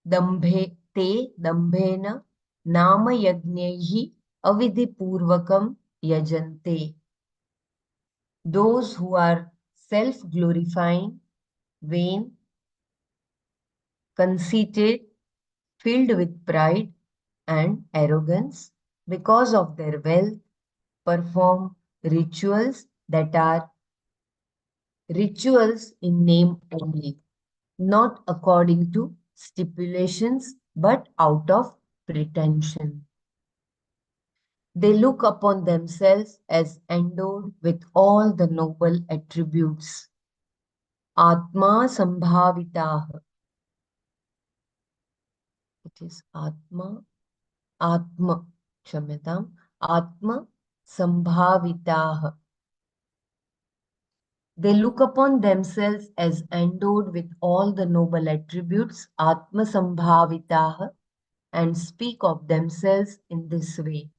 Dambhe, Te Dambhena, Nama Yajnaihi, Avidhi Purvakam Yajante. Those who are self-glorifying, vain, conceited, filled with pride and arrogance because of their wealth, perform rituals that are rituals in name only, not according to stipulations but out of pretension. They look upon themselves as endowed with all the noble attributes. Atma Sambhavitah. It is Atma, Kshamyatam, Atma Sambhavitah. They look upon themselves as endowed with all the noble attributes, Atma Sambhavitah, and speak of themselves in this way.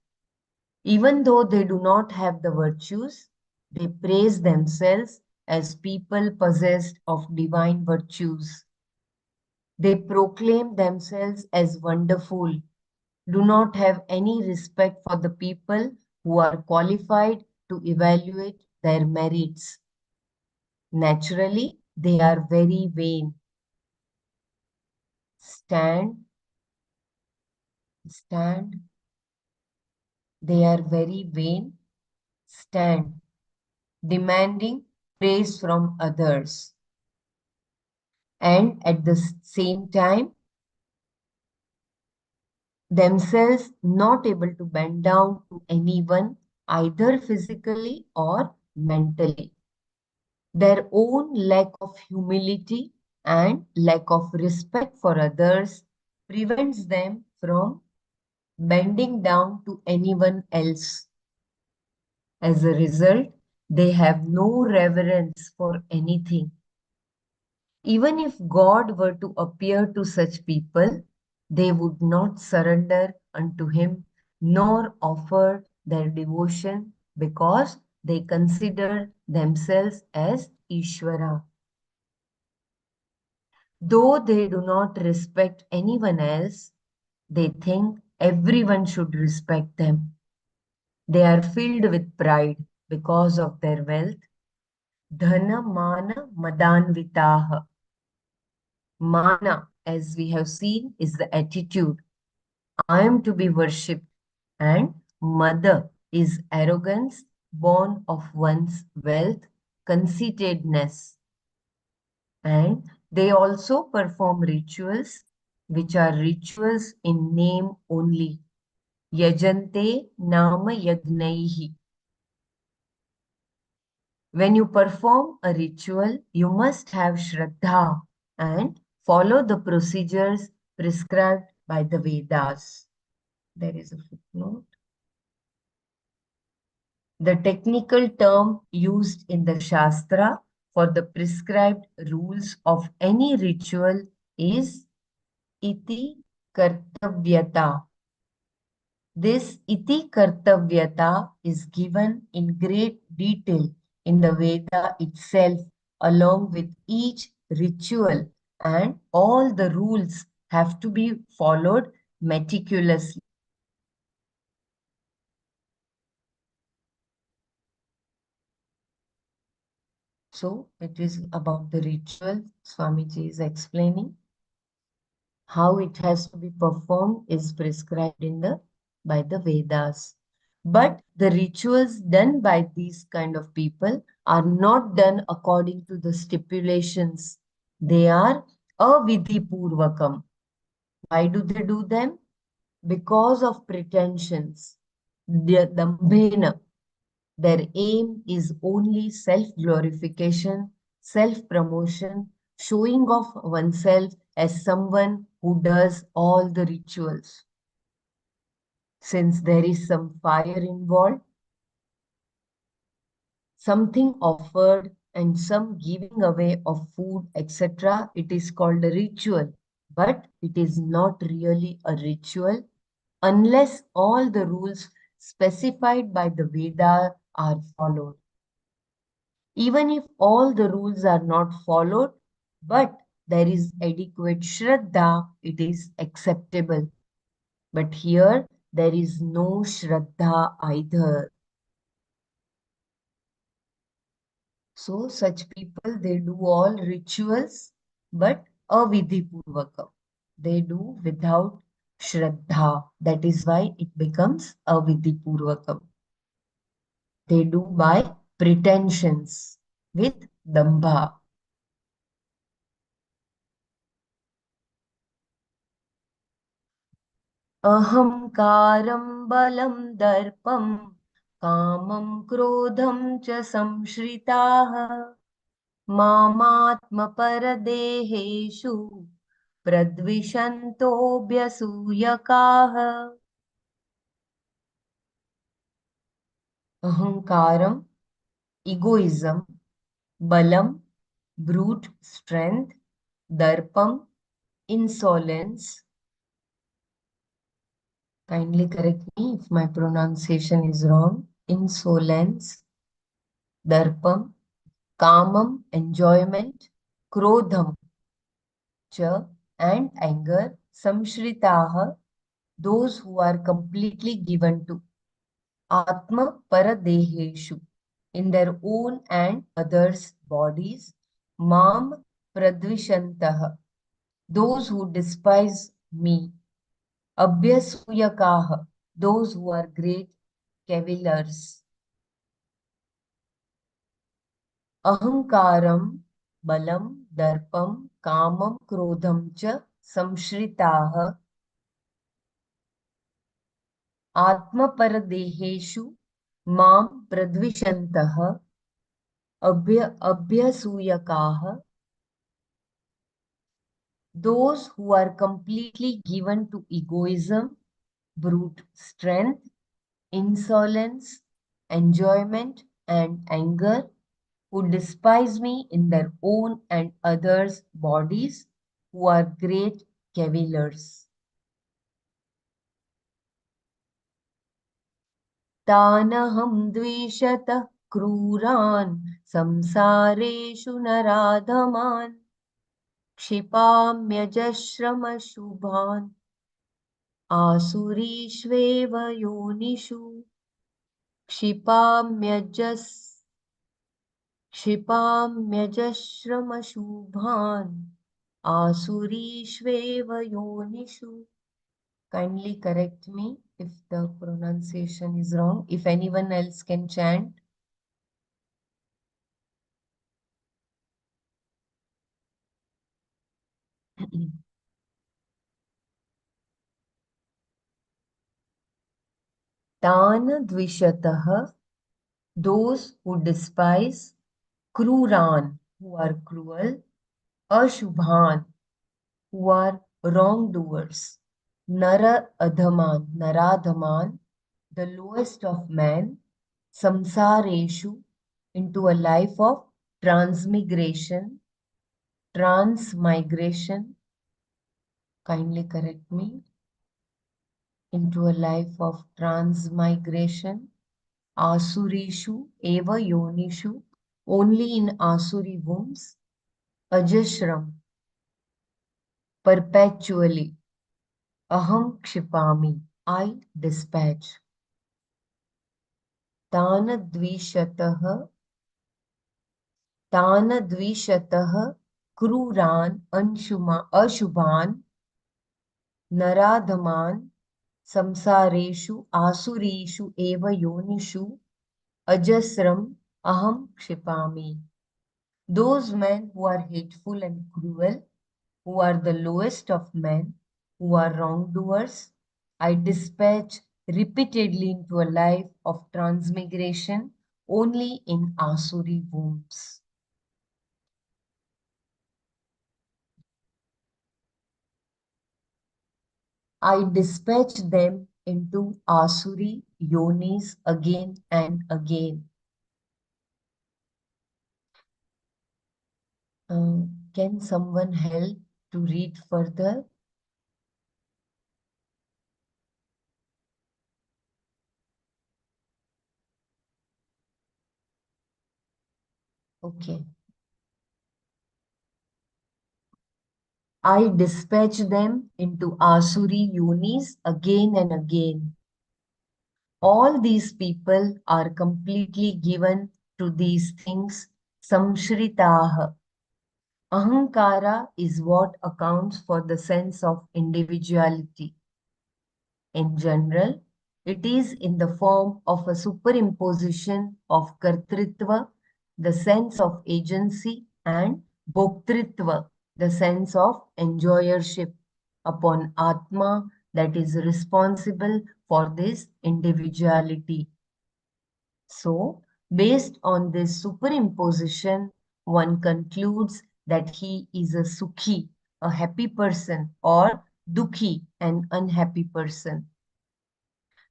Even though they do not have the virtues, they praise themselves as people possessed of divine virtues. They proclaim themselves as wonderful, do not have any respect for the people who are qualified to evaluate their merits. Naturally, they are very vain. Stand. They are very vain. Stand, demanding praise from others. And at the same time, themselves not able to bend down to anyone, either physically or mentally. Their own lack of humility and lack of respect for others prevents them from bending down to anyone else. As a result, they have no reverence for anything. Even if God were to appear to such people, they would not surrender unto him nor offer their devotion because they consider themselves as Ishvara. Though they do not respect anyone else, they think everyone should respect them. They are filled with pride because of their wealth. Dhana mana madanvitaha. Mana, as we have seen, is the attitude. I am to be worshipped. And mother is arrogance born of one's wealth, conceitedness. And they also perform rituals, which are rituals in name only. Yajante nama yagnaihi. When you perform a ritual, you must have Shraddha and follow the procedures prescribed by the Vedas. There is a footnote. The technical term used in the Shastra for the prescribed rules of any ritual is iti kartavyata. This iti kartavyata is given in great detail in the Veda itself, along with each ritual, and all the rules have to be followed meticulously. So it is about the ritual. Swamiji is explaining how it has to be performed is prescribed by the Vedas. But the rituals done by these kind of people are not done according to the stipulations. They are avidhi purvakam. Why do they do them? Because of pretensions. Dambhena. Their aim is only self-glorification, self-promotion, showing off oneself as someone who does all the rituals. Since there is some fire involved, something offered, and some giving away of food, etc., it is called a ritual. But it is not really a ritual unless all the rules specified by the Veda are followed. Even if all the rules are not followed, but there is adequate Shraddha, it is acceptable. But here, there is no Shraddha either. So, such people, they do all rituals, but avidhi purvakam. They do without Shraddha. That is why it becomes avidhi purvakam. They do by pretensions with dambha. अहंकारं बलं दर्पं कामं क्रोधं च संश्रिताः मामात्मपरदेहेषु प्रद्विषन्तोऽभ्यसूयकाः अहंकारं egoism balam brute strength darpam insolence. Kindly correct me if my pronunciation is wrong. Insolence, darpam, kamam, enjoyment, krodham, cha, and anger, samshritaha, those who are completely given to atma paradeheshu, in their own and others' bodies, mam pradvishantaha, those who despise me, abhyasuyakaha, those who are great cavillers. Ahankaram, balam, darpam, kamam, krodham cha samshritaha atmaparadeheshu mam pradvishantaha abhyasuyakaha, those who are completely given to egoism, brute strength, insolence, enjoyment, and anger, who despise me in their own and others' bodies, who are great cavillers. 。 . 。 . 。 . 。 . 。 . 。 . 。 . 。 . 。 . 。 . 。 . . 。 。 . 。 。 . 。 。 . 。 。 . 。 。 . 。 。 . 。 。 。 . 。 . 。 . 。 . 。 . 。 . 。 . तानहं द्विषतः क्रूरान् संसारेषु नराधमान् क्षिपाम्यजश्रमशुभान् आसुरीष्वेव योनिषु क्षिपाम्यजस् क्षिपाम्यजश्रमशुभान् आसुरीष्वेव योनिषु. Kindly correct me if the pronunciation is wrong. If anyone else can chant. Tan dvishatah, those who despise, kruran, who are cruel, ashubhan, who are wrongdoers, nara adhaman, naradhaman, the lowest of man, samsareshu, into a life of transmigration, transmigration, kindly correct me, into a life of transmigration, asurishu, eva yonishu, only in asuri wombs, ajashram, perpetually, aham kshipami, I dispatch, tanadvishatah, tanadvishatah, kruran, ashubhan, naradhaman, samsareshu, asurishu, eva yonishu, ajasram, aham kshipami. Those men who are hateful and cruel, who are the lowest of men, who are wrongdoers, I dispatch repeatedly into a life of transmigration only in Asuri wombs. I dispatch them into Asuri yonis again and again. Can someone help to read further? Okay. I dispatch them into Asuri yonis again and again. All these people are completely given to these things, samshritaha. Ahankara is what accounts for the sense of individuality. In general, it is in the form of a superimposition of kartritva, the sense of agency, and bhoktritva, the sense of enjoyership, upon Atma that is responsible for this individuality. So, based on this superimposition, one concludes that he is a sukhi, a happy person, or dukhi, an unhappy person.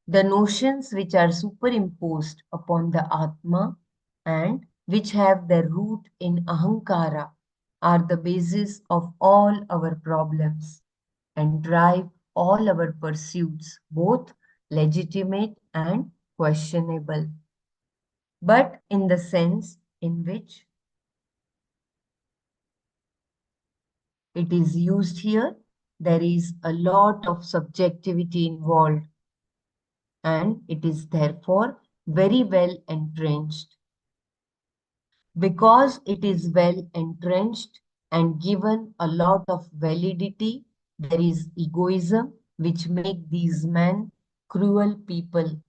The notions which are superimposed upon the Atma and which have their root in Ahankara are the basis of all our problems and drive all our pursuits, both legitimate and questionable. But in the sense in which it is used here, there is a lot of subjectivity involved and it is therefore very well entrenched. Because it is well entrenched and given a lot of validity, there is egoism which make these men cruel people.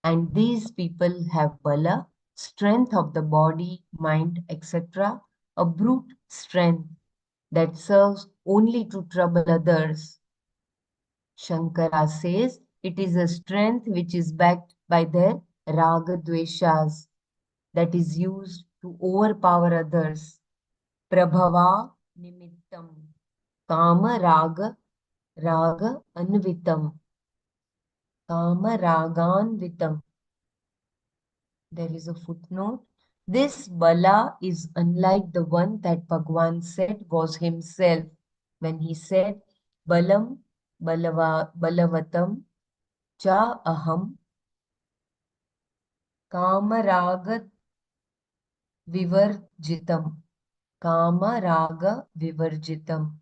And these people have bala, strength of the body, mind, etc., a brute strength that serves only to trouble others. Shankara says it is a strength which is backed by their raga dveshas, that is used to overpower others. Prabhava nimittam. Kama raga anvitam. Kama raganvitam. There is a footnote. This bala is unlike the one that Bhagwan said was himself when he said, Balavatam cha aham Kamaraga Vivarjitam. Kamaraga Vivarjitam.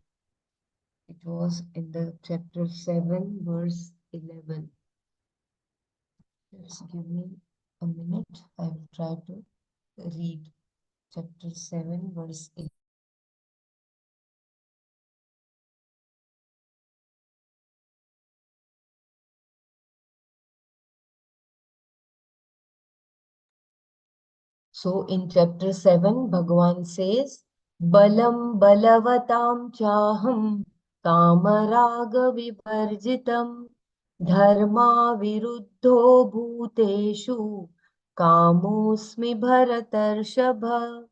It was in the chapter 7, verse 11. Just give me a minute. I will try to read chapter 7, verse 11. So in chapter 7, Bhagavan says, Balam balavatam chaham kamaraga vivarjitam dharma viruddho bhuteshu kamosmi bharatarshabha.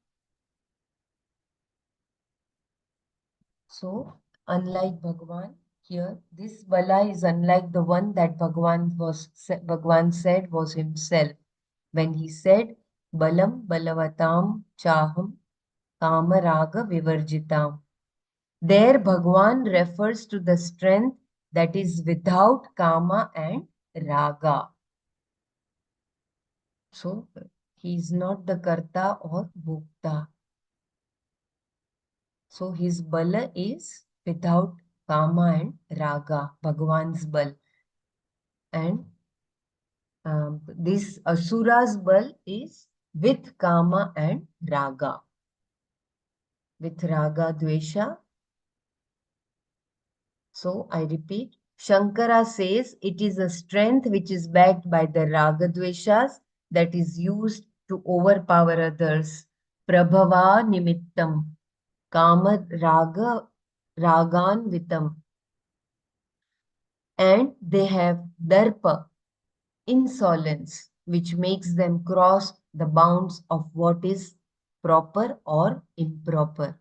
So, unlike Bhagavan, here this Bala is unlike the one that Bhagavan said was himself when he said, Balam balavatam chaham kamaraga vivarjitam. There Bhagavan refers to the strength that is without kama and raga. So, he is not the karta or bhokta. So his bala is without kama and raga, Bhagavan's bal. And this Asura's bal is with kama and raga. With raga, dvesha. So I repeat, Shankara says it is a strength which is backed by the raga dveshas that is used to overpower others. Prabhava nimittam, kama raga raganvitam. And they have darpa, insolence, which makes them cross the bounds of what is proper or improper.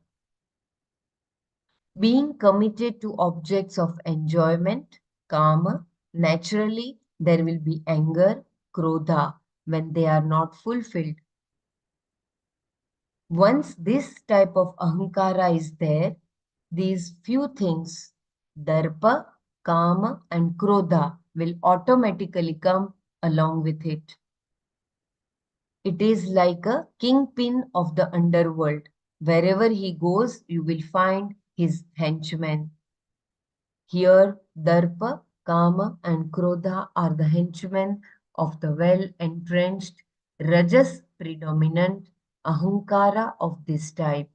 Being committed to objects of enjoyment, kama, naturally there will be anger, krodha, when they are not fulfilled. Once this type of ahankara is there, these few things, darpa, kama, and krodha, will automatically come along with it. It is like a kingpin of the underworld. Wherever he goes, you will find his henchmen. Here, darpa, kama, and krodha are the henchmen of the well-entrenched, rajas predominant ahankara of this type.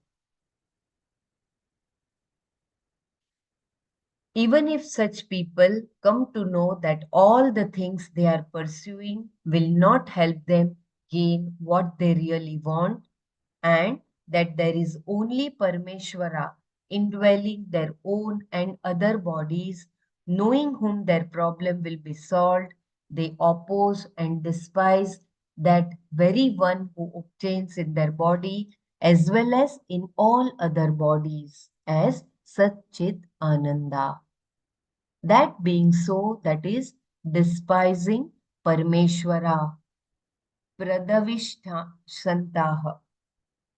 Even if such people come to know that all the things they are pursuing will not help them gain what they really want, and that there is only Parameshwara indwelling their own and other bodies, knowing whom their problem will be solved, they oppose and despise that very one who obtains in their body as well as in all other bodies as Satchit Ananda. That being so, that is despising Parameshwara. Pradavishtantaha.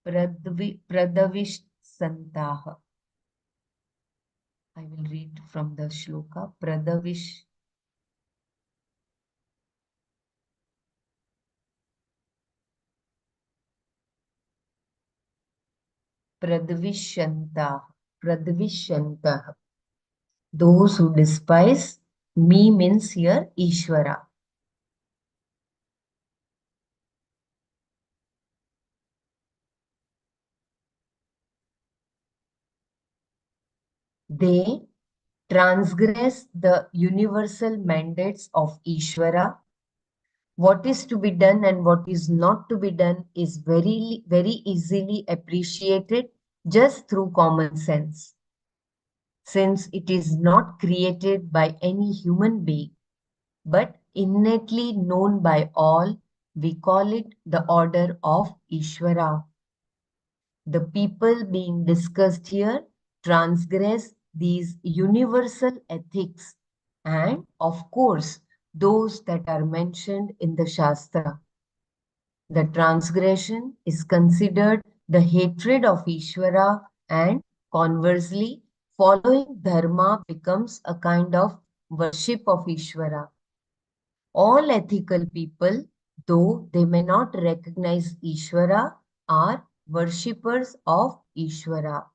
Pradavishtantaha. I will read from the shloka. Pradavishyantaha. Pradavishyantaha. Those who despise me means here Ishvara. They transgress the universal mandates of Ishvara. What is to be done and what is not to be done is very easily appreciated just through common sense. Since it is not created by any human being, but innately known by all, we call it the order of Ishvara. The people being discussed here transgress these universal ethics and, of course, those that are mentioned in the Shastra. The transgression is considered the hatred of Ishvara, and conversely, following dharma becomes a kind of worship of Ishvara. All ethical people, though they may not recognize Ishvara, are worshippers of Ishvara.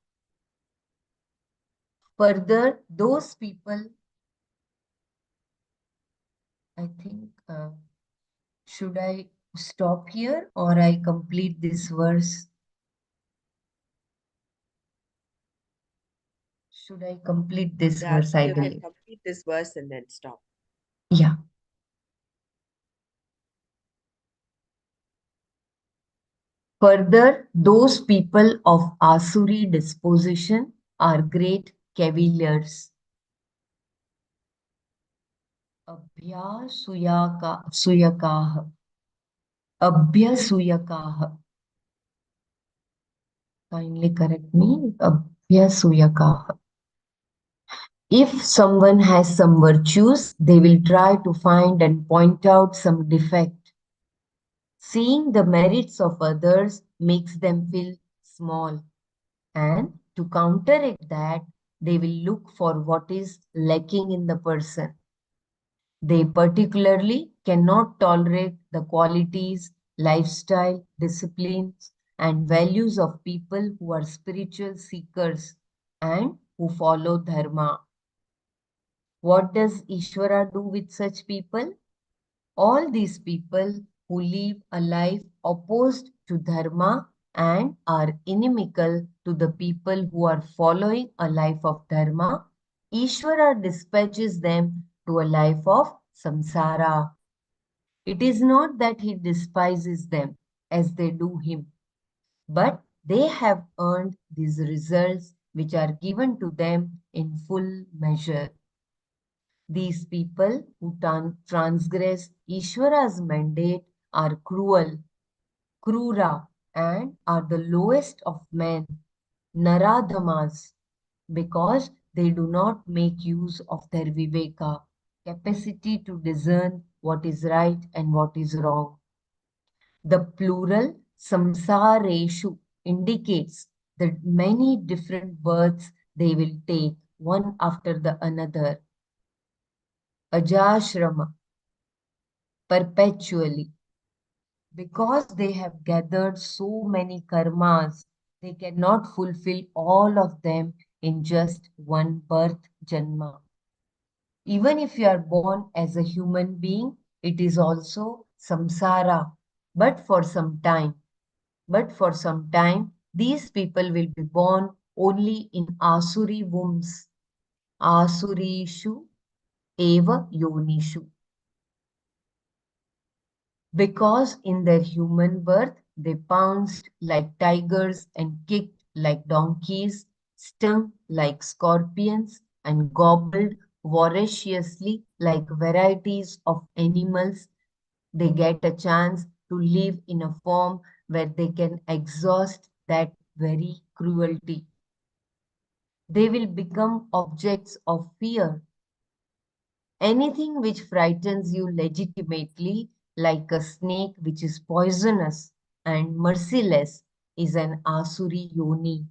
Further, those people, I think, should I stop here or I complete this verse? Should I complete this Yeah, verse, I you can believe? complete this verse and then stop. Yeah. Further, those people of Asuri disposition are great cavaliers. Abhyasuyakaha. Abhyasuyakaha. Kindly correct me. Abhyasuyakaha. If someone has some virtues, they will try to find and point out some defect. Seeing the merits of others makes them feel small. And to counteract that, they will look for what is lacking in the person. They particularly cannot tolerate the qualities, lifestyle, disciplines, and values of people who are spiritual seekers and who follow dharma. What does Ishvara do with such people? All these people who live a life opposed to dharma and are inimical to the people who are following a life of dharma, Ishvara dispatches them to a life of samsara. It is not that he despises them as they do him, but they have earned these results which are given to them in full measure. These people who transgress Ishvara's mandate are cruel, krura, and are the lowest of men, naradhamas, because they do not make use of their viveka, capacity to discern what is right and what is wrong. The plural samsareshu indicates the many different births they will take one after the another. Ajashrama, perpetually. Because they have gathered so many karmas, they cannot fulfill all of them in just one birth janma. Even if you are born as a human being, it is also samsara, but for some time. But for some time, these people will be born only in Asuri wombs, Asurishu eva yonishu. Because in their human birth, they pounced like tigers and kicked like donkeys, stung like scorpions, and gobbled voraciously like varieties of animals. They get a chance to live in a form where they can exhaust that very cruelty. They will become objects of fear. Anything which frightens you legitimately, like a snake which is poisonous and merciless, is an Asuri yoni.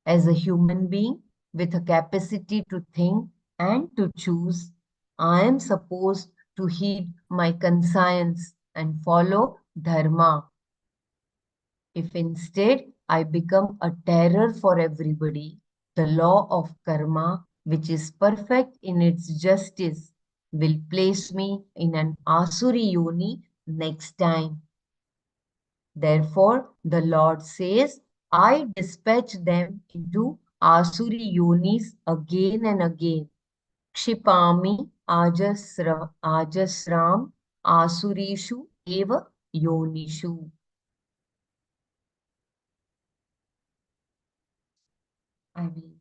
As a human being with a capacity to think and to choose, I am supposed to heed my conscience and follow dharma. If instead I become a terror for everybody, the law of karma, which is perfect in its justice, will place me in an Asuri yoni next time. Therefore, the Lord says, I dispatch them into Asuri yonis again and again. Kshipami ajasram asurishu eva yonishu. I will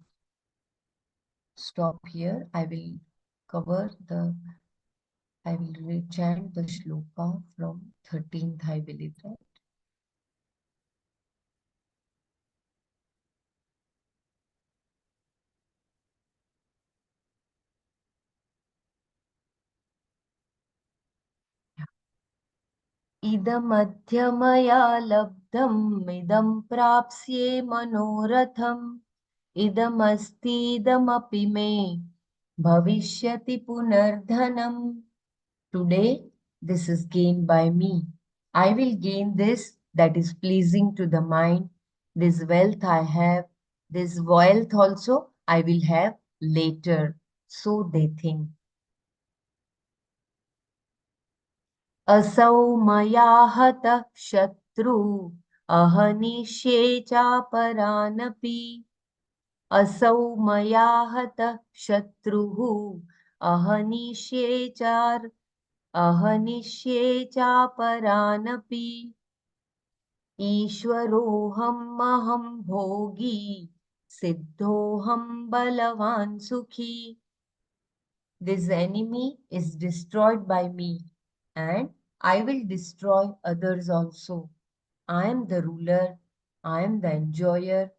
stop here. I will cover the, I will rechant the shloka from 13th, I believe, right? इदमद्य मया लब्धम् इदं प्राप्स्ये मनोरथम् इदमस्तीदमपि मे भविष्यति पुनर्धनम्. Today This is gained by me. I will gain this that is pleasing to the mind. This wealth I have, this wealth also I will have later. So they think. असौ मया हतः शत्रु अहनिष्ये चापरानपि असौ मया हतः शत्रुः अहनिष्ये चापरानपि ईश्वरोऽहमहं भोगी सिद्धोऽहं बलवान् सुखी. This enemy is destroyed by me, and I will destroy others also. I am the ruler, I am the enjoyer,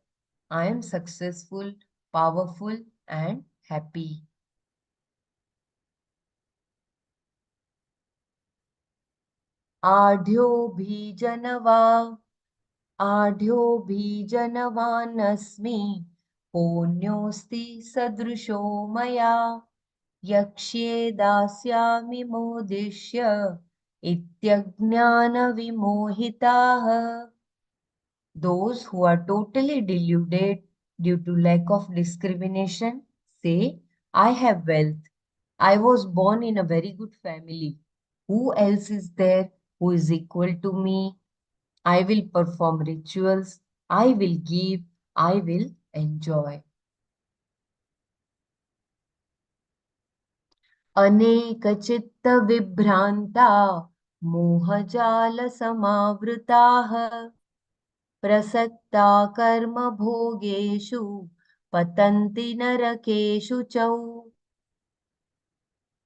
I am successful, powerful, and happy. आढ्योऽभिजनवा आढ्योऽभिजनवानस्मि पुण्योऽस्ति सदृशो मया यक्ष्ये दास्यामि मोदिष्य इत्यज्ञानविमोहिताः. Those who are totally deluded due to lack of discrimination say, I have wealth. I was born in a very good family. Who else is there who is equal to me? I will perform rituals. I will give. I will enjoy. अनेकचित्तविभ्रान्ता मोहजालसमावृताः प्रसक्ता कर्मभोगेषु पतन्ति नरकेषु च.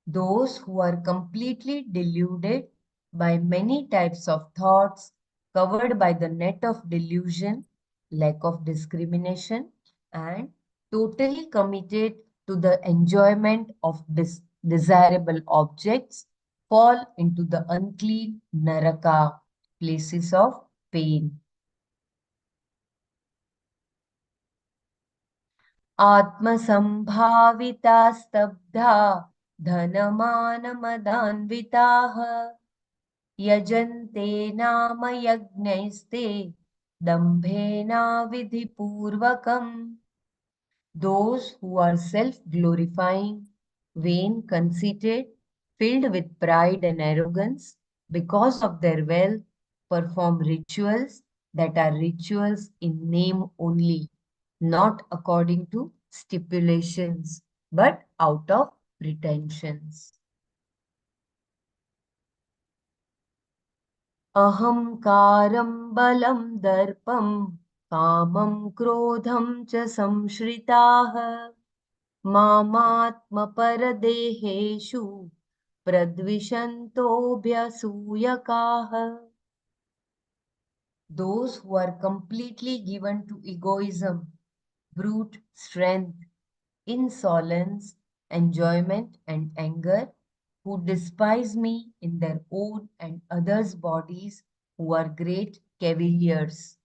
Those who are completely deluded by many types of thoughts, covered by the net of delusion, lack of discrimination, and totally committed to the enjoyment of desirable objects, fall into the unclean naraka, places of pain. आत्मसम्भाविता स्तब्धा धनमानमदान्विताः यजन्ते नाम यज्ञैस्ते दम्भेनाविधिपूर्वकम्. Those who are self-glorifying, vain, conceited, filled with pride and arrogance, because of their wealth, perform rituals that are rituals in name only, not according to stipulations, but out of pretensions. अहङ्कारं बलं दर्पं कामं क्रोधं च संश्रिताः मामात्मपरदेहेषु प्रद्विषन्तोऽभ्यसूयकाः. Those who are completely given to egoism, brute strength, insolence, enjoyment, and anger, who despise me in their own and others' bodies, who are great cavaliers.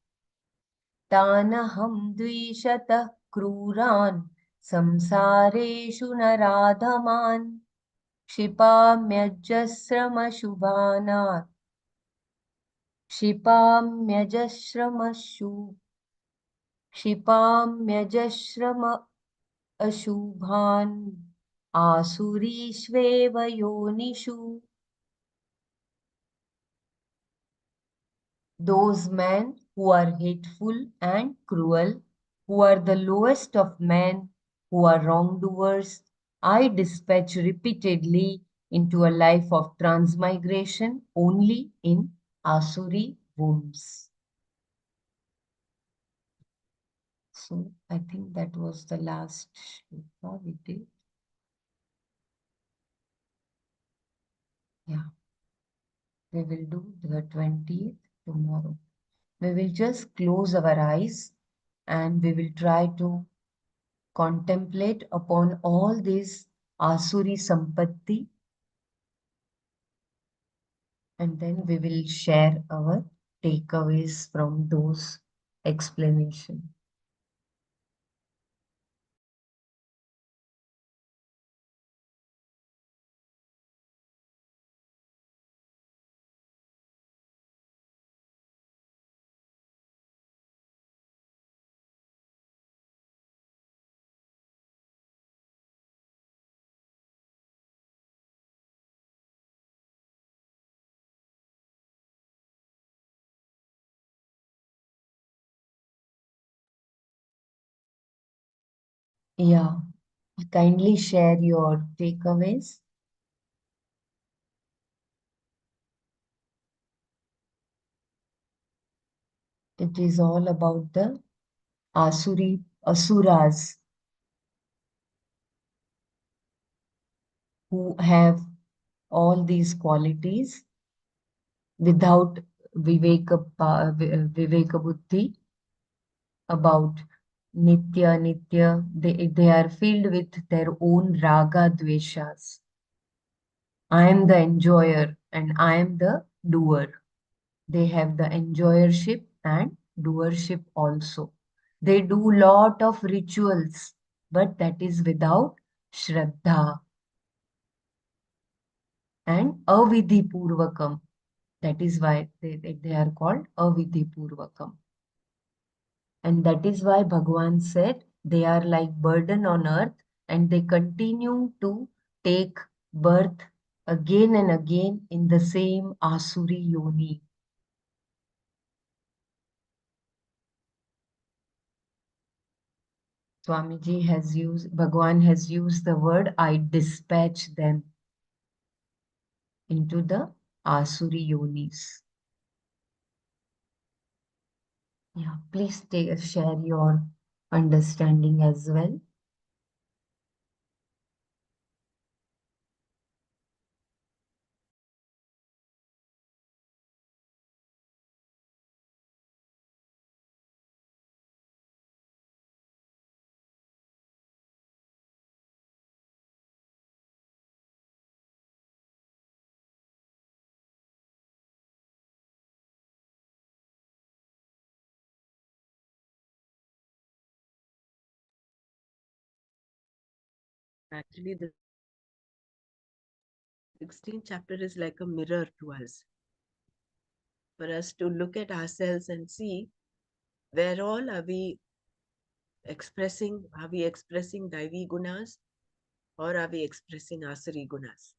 तानहं द्विषतः क्रूरान् संसारेषु नराधमान् क्षिपाम्यजस्रमशुभानात् क्षिपाम्यजस्रमशु क्षिपाम्यजस्रम अशुभान् आसुरीष्वेव योनिषु. Those men who are hateful and cruel, who are the lowest of men, who are wrongdoers, I dispatch repeatedly into a life of transmigration only in Asuri wombs. So I think that was the last shloka we did. Yeah, we will do the 20th tomorrow. We will just close our eyes and we will try to contemplate upon all this Asuri Sampatti, and then we will share our takeaways from those explanations. Yeah, kindly share your takeaways. It is all about the asuras who have all these qualities without viveka buddhi, about nitya. They are filled with their own raga dveshas. I am the enjoyer and I am the doer. They have the enjoyership and doership also. They do lot of rituals, but that is without shraddha and avidhi purvakam. That is why they are called avidhi purvakam. And that is why Bhagwan said they are like burden on earth and they continue to take birth again and again in the same Asuri yoni. Swamiji has used, Bhagwan has used the word, I dispatch them into the Asuri yonis. Yeah, please share your understanding as well. Actually, the 16th chapter is like a mirror to us, for us to look at ourselves and see where all are we expressing Daivi gunas or are we expressing Asari gunas?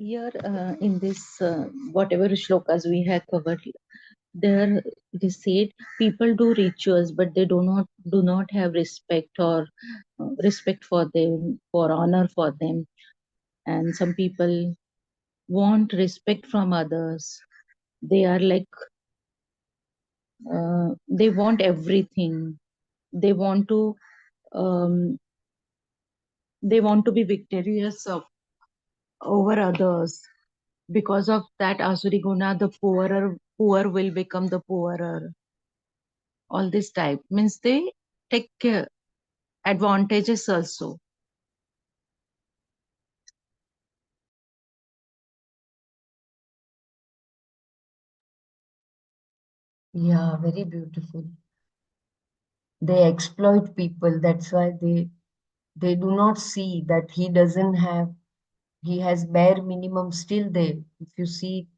Here, in this, whatever shlokas we have covered, there it is said people do rituals, but they do not have respect or respect for them, for honor for them, and some people want respect from others. They are like they want everything. They want to um, they want to be victorious over others. Because of that Asuri Guna, the poor will become the poorer. All this type means they take advantages also. Yeah, very beautiful. They exploit people. That's why they do not see that he has bare minimum still there. If you see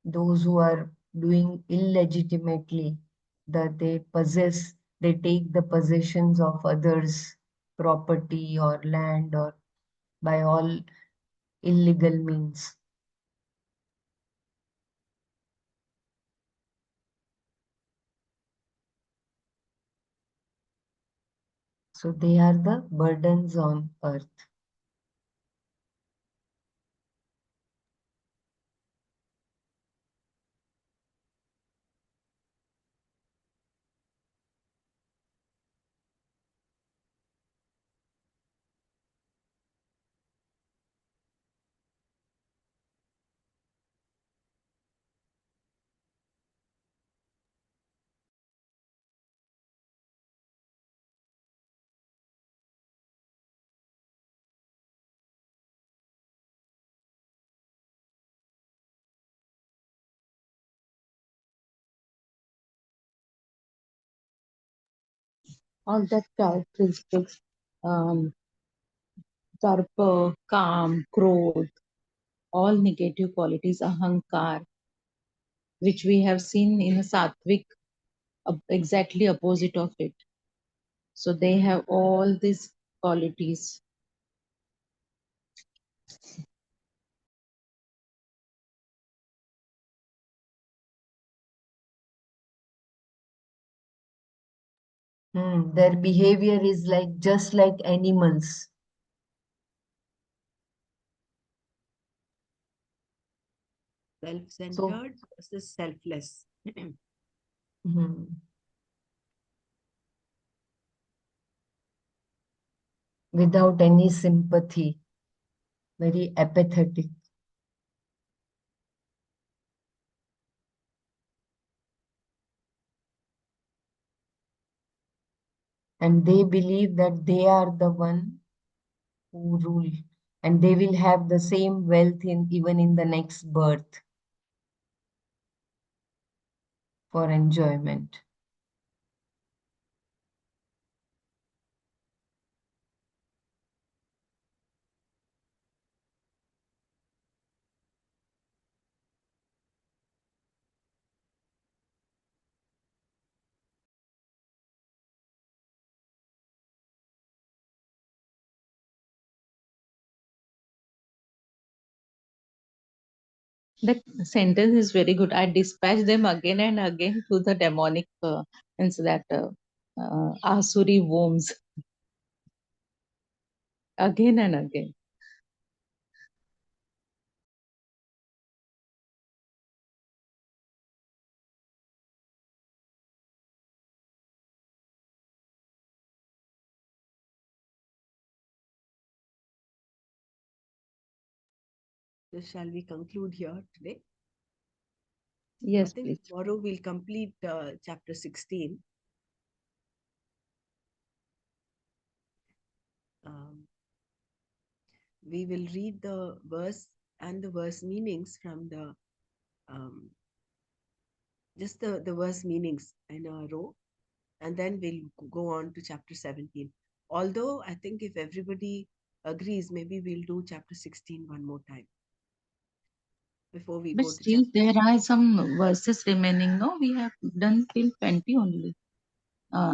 those who are doing illegitimately, that they take the possessions of others, property or land or by all illegal means. So they are the burdens on earth. All that characteristics, um, tarpa, calm, growth, all negative qualities, ahankar, which we have seen in a sattvic exactly opposite of it. So they have all these qualities. Their behavior is like just like animals. Self-centered versus selfless. Hmm, without any sympathy, very apathetic. And they believe that they are the one who rule, and they will have the same wealth in even in the next birth for enjoyment. That sentence is very good. I dispatch them again and again to the demonic, means that Asuri wombs again and again. So shall we conclude here today? I Yes, think please. tomorrow we'll complete chapter 16. We will read the verse and the verse meanings from the um, just the verse meanings in a row, and then we'll go on to chapter 17. Although I think if everybody agrees, maybe we'll do chapter 16 one more time before we But go to still, chapter. there are some verses remaining. No, we have done till 20 only.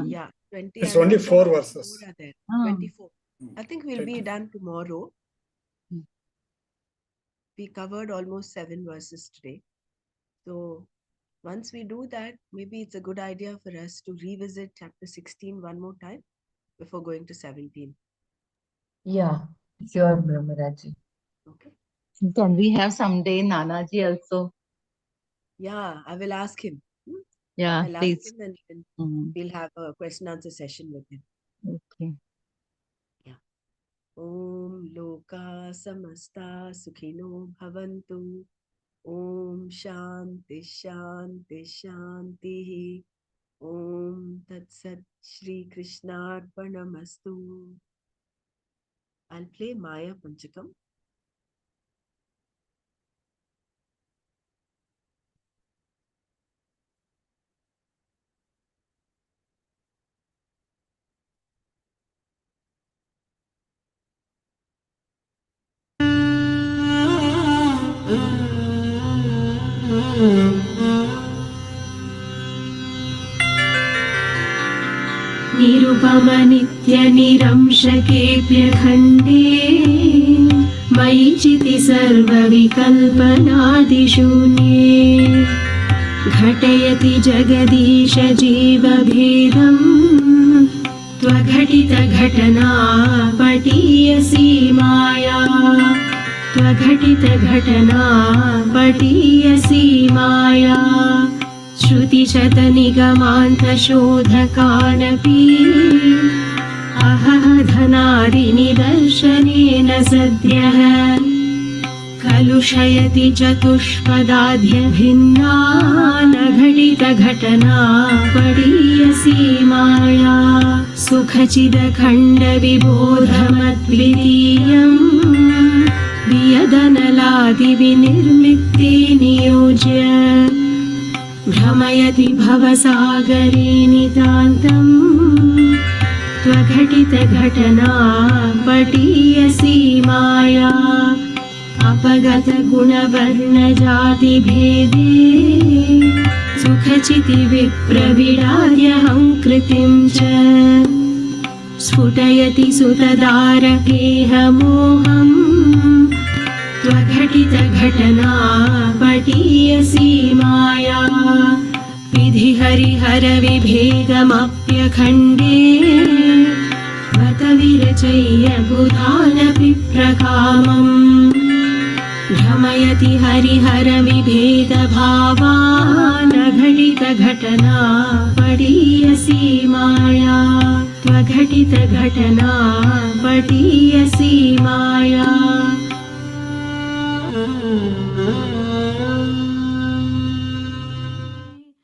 Yeah, 20 It's and only one more. 4 verses. More are there. Ah. 24. I think we'll be 20. done tomorrow. Hmm. We covered almost 7 verses today. So once we do that, maybe it's a good idea for us to revisit chapter 16 one more time before going to 17. Yeah, sure, Brahmaraji. Okay. Can we have someday Nanaji also? Yeah, I will ask him. Yeah, I'll ask please. him and then Mm. we'll have a question answer session with him. Okay. Yeah. Om Loka Samasta Sukhino Bhavantu. Om Shanti Shanti Shanti. Om Tat Sat Shri Krishnarpanamastu. I'll play Maya Panchakam. निरुपमनित्यनिरंशकेऽप्यखण्डे मयि चिति सर्वविकल्पनादिशून्ये घटयति जगदीश जीवभेदम् त्वघटितघटना पटीयसी माया त्वघटितघटना पटीयसी माया श्रुतिशतनिगमान्तशोधकानपि अहह धनादिनिदर्शनेन सद्यः कलुषयति चतुष्पदाद्यभिन्ना न घटितघटना पडीयसी माया सुखचिदखण्डविबोधमद्वितीयम् वियदनलादिविनिर्मित्ते नियोज्य भ्रमयति भवसागरे नितान्तम् त्वघटितघटना पटीयसी माया अपगतगुणवर्णजातिभेदे सुखचितिविप्रविडार्यहं कृतिं च स्फुटयति सुतदारकेहमोहम् त्वघटितघटना पटीयसी माया विधिहरिहरविभेदमप्यखण्डे बत विरचय्य बुधानपि प्रकामम् भ्रमयति हरिहरविभेदभावान् घटितघटना पटीयसी माया त्वघटितघटना पटीयसी माया